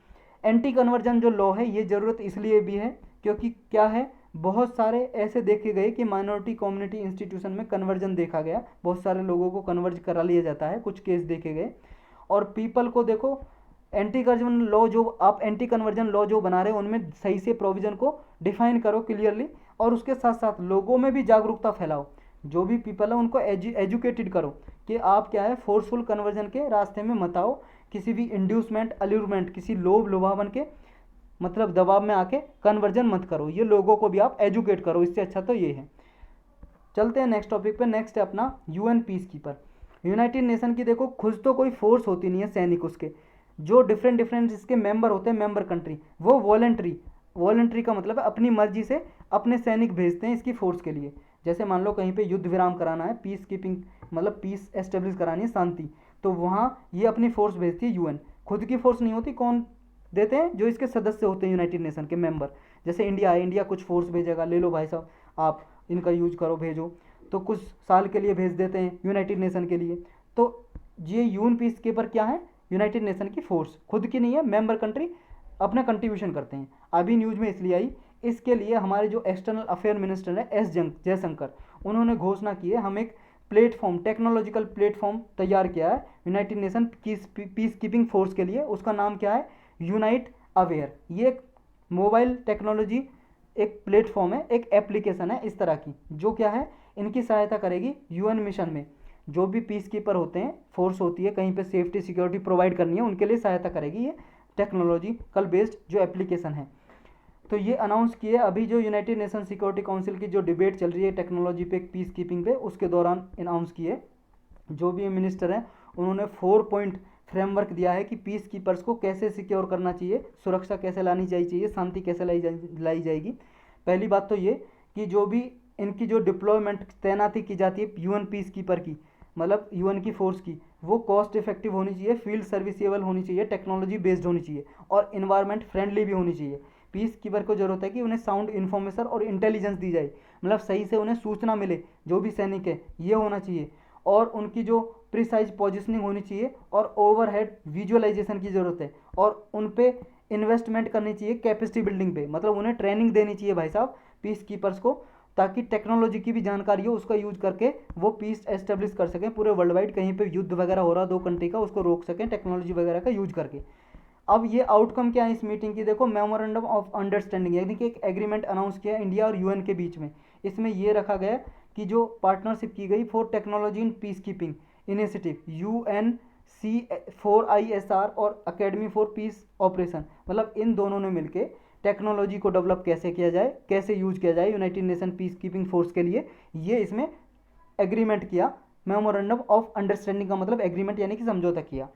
Speaker 1: एंटी कन्वर्जन जो लॉ है ये ज़रूरत इसलिए भी है क्योंकि क्या है, बहुत सारे ऐसे देखे गए कि माइनॉरिटी कम्युनिटी इंस्टीट्यूशन में कन्वर्जन देखा गया, बहुत सारे लोगों को कन्वर्ज करा लिया जाता है, कुछ केस देखे गए। और पीपल को देखो, एंटी कन्वर्जन लॉ जो आप एंटी कन्वर्जन लॉ जो बना रहे हो उनमें सही से प्रोविजन को डिफाइन करो क्लियरली, और उसके साथ साथ लोगों में भी जागरूकता फैलाओ, जो भी पीपल है उनको एजुकेटेड करो कि आप क्या है फोर्सफुल कन्वर्जन के रास्ते में मत आओ, किसी भी इंड्यूसमेंट अल्यूरमेंट, किसी लोभ लुभावन के मतलब दबाव में आके कन्वर्जन मत करो, ये लोगों को भी आप एजुकेट करो, इससे अच्छा तो ये है। चलते हैं नेक्स्ट टॉपिक पे। नेक्स्ट है अपना UN peace keeper. United nation की देखो खुद तो कोई फोर्स होती नहीं है सैनिक, उसके जो डिफरेंट डिफरेंट इसके मेंबर होते हैं, मेंबर कंट्री, वो वॉलेंट्री, वॉलेंट्री का मतलब है अपनी मर्जी से अपने सैनिक भेजते हैं इसकी फोर्स के लिए। जैसे मान लो कहीं पे युद्ध विराम कराना है, पीस कीपिंग मतलब पीस एस्टेब्लिश करानी है, शांति, तो वहाँ ये अपनी फोर्स भेजती है यूएन, खुद की फोर्स नहीं होती। कौन देते हैं, जो इसके सदस्य होते हैं यूनाइटेड नेशन के मेंबर। जैसे इंडिया है, इंडिया कुछ फोर्स भेजेगा, ले लो भाई साहब आप इनका यूज करो, भेजो, तो कुछ साल के लिए भेज देते हैं यूनाइटेड नेशन के लिए। तो ये यूएन पीस कीपर क्या है, यूनाइटेड नेशन की फोर्स, खुद की नहीं है, मेंबर कंट्री अपना कंट्रीब्यूशन करते हैं। अभी न्यूज़ में इसलिए आई, इसके लिए हमारे जो एक्सटर्नल अफेयर मिनिस्टर है जयशंकर, उन्होंने घोषणा की है हम एक प्लेटफॉर्म, टेक्नोलॉजिकल प्लेटफॉर्म तैयार किया है यूनाइटेड नेशन की पीस कीपिंग फोर्स के लिए। उसका नाम क्या है, यूनाइट अवेयर। ये एक मोबाइल टेक्नोलॉजी एक प्लेटफॉर्म है, एक एप्लीकेशन है इस तरह की, जो क्या है इनकी सहायता करेगी यूएन मिशन में। जो भी पीस कीपर होते हैं, फोर्स होती है, कहीं पे सेफ्टी सिक्योरिटी प्रोवाइड करनी है, उनके लिए सहायता करेगी ये टेक्नोलॉजिकल बेस्ड जो एप्लीकेशन है। तो ये अनाउंस किए अभी जो यूनाइटेड नेशन सिक्योरिटी काउंसिल की जो डिबेट चल रही है टेक्नोलॉजी पे, पीस कीपिंग पे, उसके दौरान अनाउंस किए। जो भी मिनिस्टर हैं उन्होंने 4 पॉइंट फ्रेमवर्क दिया है कि पीस कीपर्स को कैसे सिक्योर करना चाहिए, सुरक्षा कैसे लानी चाहिए, शांति कैसे लाई जाएगी। पहली बात तो ये कि जो भी इनकी जो डिप्लॉयमेंट तैनाती की जाती है यूएन पीस कीपर की, मतलब यूएन की फोर्स की, वो कॉस्ट इफेक्टिव होनी चाहिए, फील्ड सर्विसेबल होनी चाहिए, टेक्नोलॉजी बेस्ड होनी चाहिए और इन्वायरमेंट फ्रेंडली भी होनी चाहिए। पीस कीपर को जरूरत है कि उन्हें साउंड इन्फॉर्मेशन और इंटेलिजेंस दी जाए, मतलब सही से उन्हें सूचना मिले, जो भी सैनिक है ये होना चाहिए, और उनकी जो प्रिसाइज पोजिशनिंग होनी चाहिए और ओवरहेड विजुअलाइजेशन की ज़रूरत है, और उन पे इन्वेस्टमेंट करनी चाहिए कैपेसिटी बिल्डिंग पे, मतलब उन्हें ट्रेनिंग देनी चाहिए भाई साहब पीस कीपर्स को, ताकि टेक्नोलॉजी की भी जानकारी हो, उसका यूज करके वो पीस एस्टेब्लिश कर सकें पूरे वर्ल्ड वाइड। कहीं पे युद्ध वगैरह हो रहा दो कंट्री का, उसको रोक सकें टेक्नोलॉजी वगैरह का यूज करके। अब ये आउटकम क्या है इस मीटिंग की, देखो मेमोरेंडम ऑफ अंडरस्टैंडिंग, यानी कि एक एग्रीमेंट अनाउंस किया इंडिया और यूएन के बीच में। इसमें ये रखा गया कि जो पार्टनरशिप की गई for technology in peace keeping initiative UNC4ISR और अकेडमी फॉर पीस ऑपरेशन, मतलब इन दोनों ने मिलकर टेक्नोलॉजी को डेवलप कैसे किया जाए, कैसे यूज किया जाए United nation peace keeping force के लिए, ये इसमें एग्रीमेंट किया। मेमोरेंडम ऑफ अंडरस्टैंडिंग का मतलब एग्रीमेंट यानी कि समझौता किया।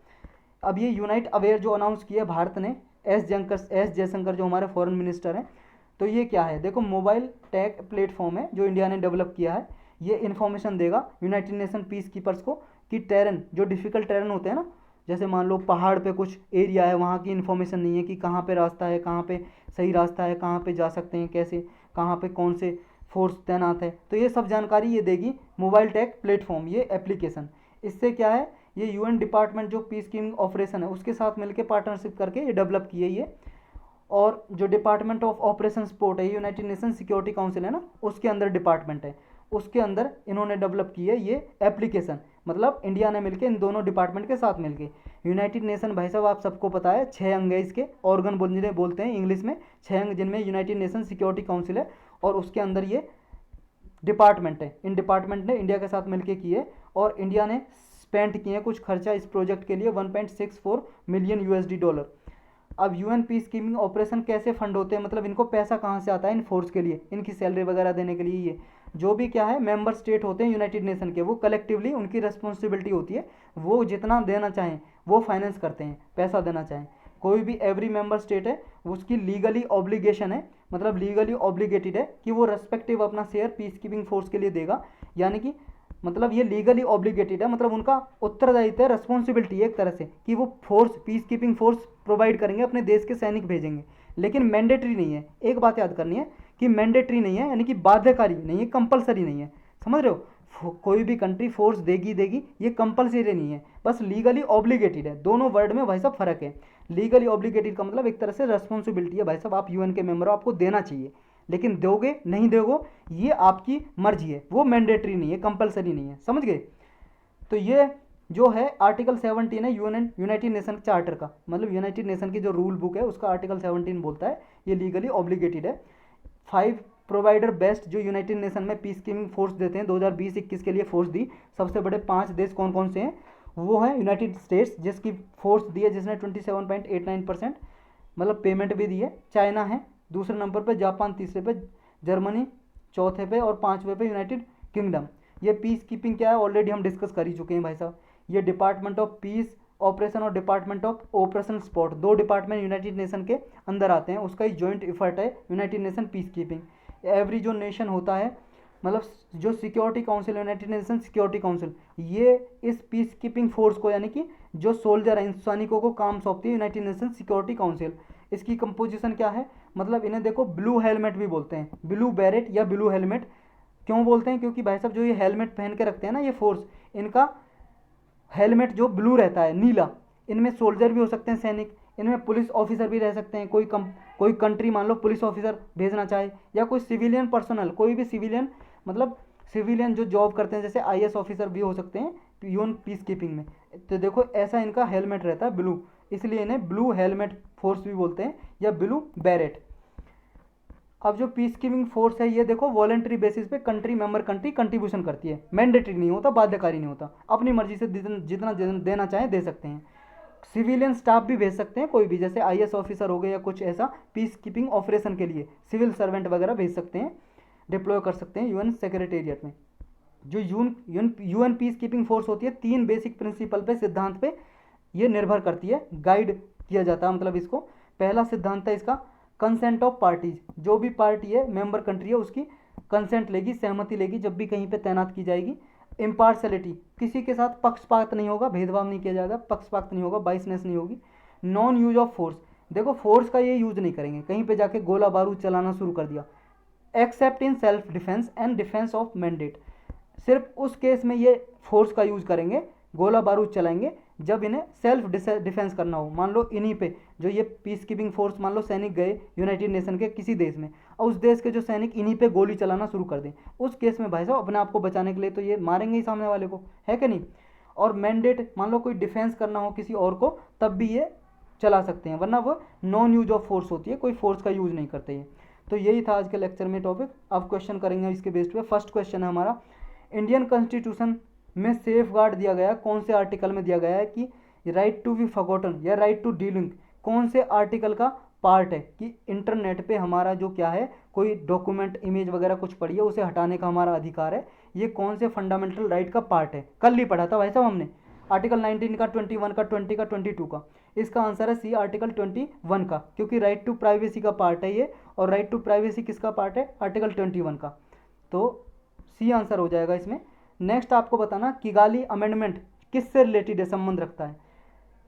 Speaker 1: अब ये यूनाइट अवेयर जो अनाउंस किया भारत ने, एस जयशंकर जो हमारे फॉरेन मिनिस्टर हैं, तो ये क्या है, देखो मोबाइल टेक प्लेटफॉर्म है जो इंडिया ने डेवलप किया है। ये इन्फॉर्मेशन देगा यूनाइटेड नेशन पीस कीपर्स को कि टेरन, जो डिफ़िकल्ट टेरन होते हैं ना, जैसे मान लो पहाड़ पे कुछ एरिया है, वहाँ की इन्फॉर्मेशन नहीं है कि कहाँ पे रास्ता है, कहाँ पे सही रास्ता है, कहाँ पे जा सकते हैं कैसे, कहाँ पे कौन से फोर्स तैनात है, तो ये सब जानकारी ये देगी मोबाइल टेक प्लेटफॉर्म, ये एप्लीकेशन। इससे क्या है, ये यूएन डिपार्टमेंट जो पीस कीपिंग ऑपरेशन है उसके साथ मिलकर पार्टनरशिप करके ये डेवलप की है ये। और जो डिपार्टमेंट ऑफ ऑपरेशन सपोर्ट है, यूनाइटेड नेशन सिक्योरिटी काउंसिल है ना, उसके अंदर डिपार्टमेंट है, उसके अंदर इन्होंने डेवलप की है ये एप्लीकेशन, मतलब इंडिया ने मिलकर इन दोनों डिपार्टमेंट के साथ मिलकर। यूनाइटेड नेशन भाई साहब आप सबको पता है 6 अंग है इसके, ऑर्गन बोलते हैं इंग्लिश में 6 अंग, जिनमें यूनाइटेड नेशन सिक्योरिटी काउंसिल है और उसके अंदर ये डिपार्टमेंट है। इन डिपार्टमेंट ने इंडिया के साथ मिलकर की है और इंडिया ने स्पेंड किए हैं कुछ खर्चा इस प्रोजेक्ट के लिए $1.64 मिलियन। अब यूएन पीस कीपिंग ऑपरेशन कैसे फंड होते हैं, मतलब इनको पैसा कहाँ से आता है इन फोर्स के लिए, इनकी सैलरी वगैरह देने के लिए, ये जो भी क्या है मेंबर स्टेट होते हैं यूनाइटेड नेशन के, वो कलेक्टिवली उनकी रिस्पॉन्सिबिलिटी होती है, वो जितना देना चाहें वो फाइनेंस करते हैं, पैसा देना चाहें। कोई भी एवरी मेंबर स्टेट है उसकी लीगली ऑब्लिगेशन है, मतलब लीगली ऑब्लिगेटेड है कि वो रेस्पेक्टिव अपना शेयर पीस कीपिंग फोर्स के लिए देगा, यानी कि मतलब ये लीगली ऑब्लिगेटेड है, मतलब उनका उत्तरदायित्व है, रिस्पॉन्सिबिलिटी है एक तरह से कि वो force peace keeping force provide करेंगे, अपने देश के सैनिक भेजेंगे, लेकिन मैंडेटरी नहीं है। एक बात याद करनी है कि मैंडेटरी नहीं है, यानी कि बाध्यकारी नहीं है, कंपलसरी नहीं है, समझ रहे हो। कोई भी कंट्री फोर्स देगी देगी, ये कंपलसरी नहीं है, बस लीगली ऑब्लिगेटेड है। दोनों वर्ड में भाई साहब फर्क है। लीगली ऑब्लिगेटेड का मतलब एक तरह से रेस्पॉन्सिबिलिटी है, भाई साहब आप यूएन के मेंबर हो, आपको देना चाहिए, लेकिन दोगे नहीं दोगे ये आपकी मर्जी है, वो मैंडेटरी नहीं है, कंपलसरी नहीं है, समझ गए। तो ये जो है आर्टिकल 17 है यूनाइटेड नेशन चार्टर का, मतलब यूनाइटेड नेशन की जो रूल बुक है उसका आर्टिकल 17 बोलता है ये लीगली ऑब्लिगेटेड है। 5 प्रोवाइडर बेस्ट जो यूनाइटेड नेशन में पीस कीपिंग फोर्स देते हैं, 2020-21 के लिए फोर्स दी, सबसे बड़े 5 देश कौन कौन से हैं, वो है यूनाइटेड स्टेट्स जिसकी फोर्स दी है, जिसने 27.89% मतलब पेमेंट भी दी है। चाइना है दूसरे नंबर पे, जापान तीसरे पे, जर्मनी चौथे पे और पाँचवें पे यूनाइटेड किंगडम। ये पीस कीपिंग क्या है ऑलरेडी हम डिस्कस कर ही चुके हैं भाई साहब। ये डिपार्टमेंट ऑफ पीस ऑपरेशन और डिपार्टमेंट ऑफ ऑपरेशन सपोर्ट, दो डिपार्टमेंट यूनाइटेड नेशन के अंदर आते हैं, उसका ही जॉइंट एफर्ट है United nation peace keeping. Every जो नेशन होता है, मतलब जो security council, United nation security council, ये इस पीस कीपिंग फोर्स को, यानी कि जो सोल्जर है इन सैनिकों को काम सौंपती है यूनाइटेड नेशन सिक्योरिटी काउंसिल। इसकी कंपोजिशन क्या है, मतलब इन्हें देखो ब्लू हेलमेट भी बोलते हैं, ब्लू बैरेट या ब्लू हेलमेट क्यों बोलते हैं, क्योंकि भाई साहब जो ये हेलमेट पहन के रखते हैं ना ये फोर्स, इनका हेलमेट जो ब्लू रहता है, नीला, इनमें सोल्जर भी हो सकते हैं सैनिक, इनमें पुलिस ऑफिसर भी रह सकते हैं, कोई कंट्री मान लो पुलिस ऑफिसर भेजना चाहे, या कोई सिविलियन पर्सनल, कोई भी सिविलियन, मतलब सिविलियन जो जॉब करते हैं, जैसे आईएएस ऑफिसर भी हो सकते हैं यूएन पीस कीपिंग में। तो देखो ऐसा इनका हेलमेट रहता है ब्लू, इसलिए इन्हें ब्लू हेलमेट फोर्स भी बोलते हैं या ब्लू बैरेट। अब जो पीस कीपिंग फोर्स है ये देखो वॉलेंट्री बेसिस पे कंट्री मेंबर कंट्री कंट्रीब्यूशन करती है, मैंडेटरी नहीं होता, बाध्यकारी नहीं होता, अपनी मर्जी से जितना देना चाहे दे सकते हैं। सिविलियन स्टाफ भी भेज सकते हैं, कोई भी, जैसे आईएएस ऑफिसर हो गए या कुछ ऐसा पीस कीपिंग ऑपरेशन के लिए सिविल सर्वेंट वगैरह भेज सकते हैं, डिप्लॉय कर सकते हैं यूएन सेक्रेटेरिएट में। जो यूएन पीस कीपिंग फोर्स होती है 3 बेसिक प्रिंसिपल पे, सिद्धांत पे ये निर्भर करती है, गाइड किया जाता है, मतलब इसको पहला सिद्धांत है इसका कंसेंट ऑफ पार्टीज, जो भी पार्टी है मेंबर कंट्री है उसकी कंसेंट लेगी, सहमति लेगी जब भी कहीं पे तैनात की जाएगी। इम्पार्शलिटी, किसी के साथ पक्षपात नहीं होगा, भेदभाव नहीं किया जाएगा, पक्षपात नहीं होगा, बाइसनेस नहीं होगी। नॉन यूज ऑफ फोर्स, देखो फोर्स का ये यूज नहीं करेंगे, कहीं पे जाके गोला बारूद चलाना शुरू कर दिया। Accept in self defence and defence of mandate, सिर्फ उस केस में ये फोर्स का यूज करेंगे, गोला बारूद चलाएंगे जब इन्हें सेल्फ डिफेंस करना हो। मान लो इन्हीं पे जो ये पीस कीपिंग फोर्स, मान लो सैनिक गए यूनाइटेड नेशन के किसी देश में और उस देश के जो सैनिक इन्हीं पे गोली चलाना शुरू कर दें, उस केस में भाई साहब अपने आप को बचाने के लिए तो ये मारेंगे ही सामने वाले को, है कि नहीं। और मैंडेट, मान लो कोई डिफेंस करना हो किसी और को तब भी ये चला सकते हैं, वरना वो नॉन यूज ऑफ फोर्स होती है, कोई फोर्स का यूज नहीं करते ये। तो यही था आज के लेक्चर में टॉपिक। अब क्वेश्चन करेंगे इसके बेस्ड पे। फर्स्ट क्वेश्चन है हमारा, इंडियन कॉन्स्टिट्यूशन में सेफ गार्ड दिया गया है, कौन से आर्टिकल में दिया गया है कि राइट टू बी फॉरगॉटन या राइट टू डीलिंक कौन से आर्टिकल का पार्ट है, कि इंटरनेट पे हमारा जो क्या है कोई डॉक्यूमेंट इमेज वगैरह कुछ पड़ी है उसे हटाने का हमारा अधिकार है, ये कौन से फंडामेंटल राइट का पार्ट है। कल ही पढ़ा था भाई साहब हमने, आर्टिकल 19 का, 21 का, 20 का, 22 का। इसका आंसर है सी, आर्टिकल 21 का, क्योंकि राइट टू प्राइवेसी का पार्ट है ये, और राइट टू प्राइवेसी किसका पार्ट है, आर्टिकल 21 का, तो सी आंसर हो जाएगा इसमें। नेक्स्ट आपको बताना किगाली अमेंडमेंट किससे रिलेटेड है, संबंध रखता है,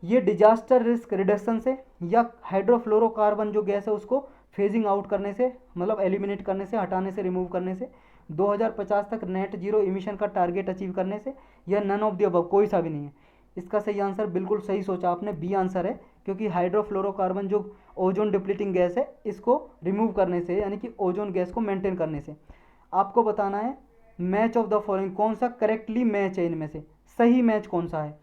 Speaker 1: ये डिजास्टर रिस्क रिडक्शन से या हाइड्रोफ्लोरोकार्बन जो गैस है उसको फेजिंग आउट करने से, मतलब एलिमिनेट करने से, हटाने से, रिमूव करने से, 2050 तक नेट जीरो इमिशन का टारगेट अचीव करने से, या नन ऑफ द अबव, कोई सा भी नहीं है। इसका सही आंसर बिल्कुल सही सोचा आपने, बी आंसर है, क्योंकि हाइड्रोफ्लोरोकार्बन जो ओजोन डिप्लीटिंग गैस है इसको रिमूव करने से, यानी कि ओजोन गैस को मेंटेन करने से। आपको बताना है मैच ऑफ द फॉलोइंग, कौन सा करेक्टली मैच है इनमें से, सही मैच कौन सा है।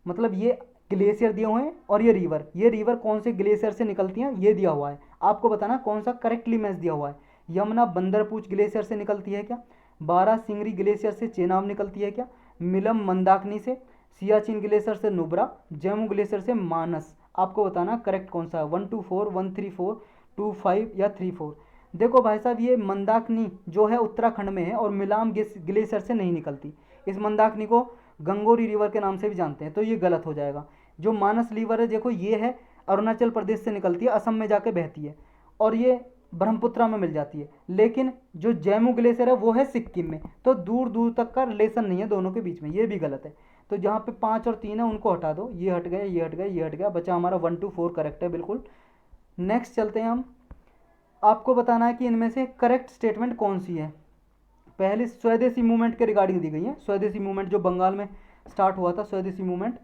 Speaker 1: मतलब ये ग्लेशियर दिए हुए हैं और ये रिवर कौन से ग्लेशियर से निकलती हैं ये दिया हुआ है, आपको बताना कौन सा करेक्टली मैच दिया हुआ है। यमुना बंदरपूछ ग्लेशियर से निकलती है क्या, बारह सिंगरी ग्लेशियर से चेनाब निकलती है क्या, मिलम मंदाकिनी से, सियाचिन ग्लेशियर से नुब्रा, जम्मू ग्लेशियर से मानस। आपको बताना करेक्ट कौन सा है, 124, 134, 25 या 34। देखो भाई साहब, ये मंदाकिनी जो है उत्तराखंड में है और मिलाम ग्लेशियर से नहीं निकलती। इस मंदाकिनी को गंगोरी रिवर के नाम से भी जानते हैं, तो ये गलत हो जाएगा। जो मानस रिवर है देखो, ये है अरुणाचल प्रदेश से निकलती है, असम में जाके बहती है और ये ब्रह्मपुत्रा में मिल जाती है। लेकिन जो जैमू ग्लेशियर है वो है सिक्किम में, तो दूर दूर तक का रिलेशन नहीं है दोनों के बीच में, ये भी गलत है। तो जहाँ पे 5 और 3 है उनको हटा दो, ये हट गए, ये हट गए, ये हट गया, बचा हमारा 1 to 4 करेक्ट है बिल्कुल। नेक्स्ट चलते हैं हम। आपको बताना है कि इनमें से करेक्ट स्टेटमेंट कौन सी है। पहले स्वदेशी मूवमेंट के रिगार्डिंग दी गई है। स्वदेशी मूवमेंट जो बंगाल में स्टार्ट हुआ था, स्वदेशी मूवमेंट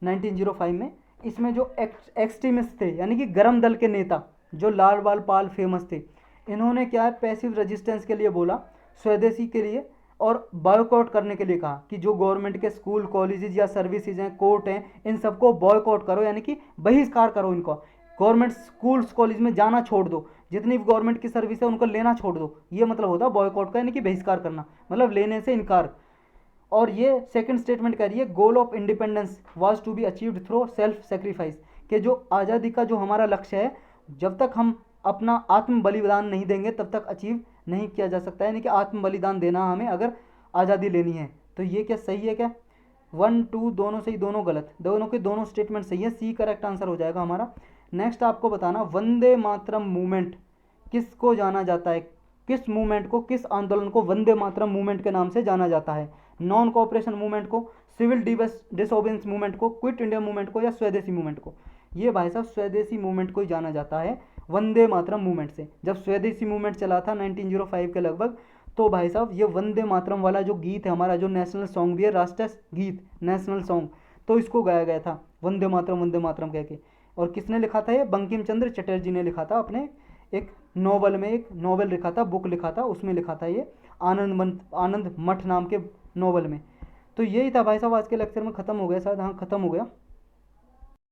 Speaker 1: 1905 में, इसमें जो एक्सट्रीमिस्ट थे यानी कि गरम दल के नेता जो लाल बाल पाल फेमस थे, इन्होंने क्या है पैसिव रेजिस्टेंस के लिए बोला, स्वदेशी के लिए, और बॉयकॉट करने के लिए कहा कि जो गवर्नमेंट के स्कूल कॉलेजेस या सर्विसेज हैं, कोर्ट हैं, इन सबको बॉयकॉट करो, यानी कि बहिष्कार करो इनको। गवर्नमेंट स्कूल्स कॉलेज में जाना छोड़ दो, जितनी भी गवर्नमेंट की सर्विस है उनको लेना छोड़ दो, ये मतलब होता है बॉयकॉट का, यानी कि बहिष्कार करना, मतलब लेने से इनकार। और ये सेकंड स्टेटमेंट कह रही है goal of independence was to be achieved through self sacrifice, कि जो आज़ादी का जो हमारा लक्ष्य है, जब तक हम अपना आत्म बलिदान नहीं देंगे तब तक अचीव नहीं किया जा सकता है, यानी कि आत्म बलिदान देना हमें अगर आज़ादी लेनी है। तो ये क्या सही है क्या? 1 2 दोनों सही दोनों गलत, दोनों के दोनों स्टेटमेंट सही है, सी करेक्ट आंसर हो जाएगा हमारा। नेक्स्ट आपको बताना, वंदे मातरम मूवमेंट किसको जाना जाता है, किस मूवमेंट को, किस आंदोलन को वंदे मातरम मूवमेंट के नाम से जाना जाता है? नॉन कोऑपरेशन मूवमेंट को, सिविल डिसोबेंस मूवमेंट को, क्विट इंडिया मूवमेंट को, या स्वदेशी मूवमेंट को? ये भाई साहब स्वदेशी मूवमेंट को ही जाना जाता है वंदे मातरम मूवमेंट से। जब स्वदेशी मूवमेंट चला था 1905 के लगभग, तो भाई साहब ये वंदे मातरम वाला जो गीत है हमारा, जो नेशनल सॉन्ग भी है, राष्ट्रीय गीत, नेशनल सॉन्ग, तो इसको गाया गया था वंदे मातरम कह के। और किसने लिखा था ये? बंकिम चंद्र चटर्जी ने लिखा था, अपने एक नॉवल में, एक नॉवल लिखा था, बुक लिखा था, उसमें लिखा था ये, आनंद मठ नाम के नॉवल में। तो यही था भाई साहब, आज के लेक्चर में ख़त्म हो गया शायद, हाँ ख़त्म हो गया।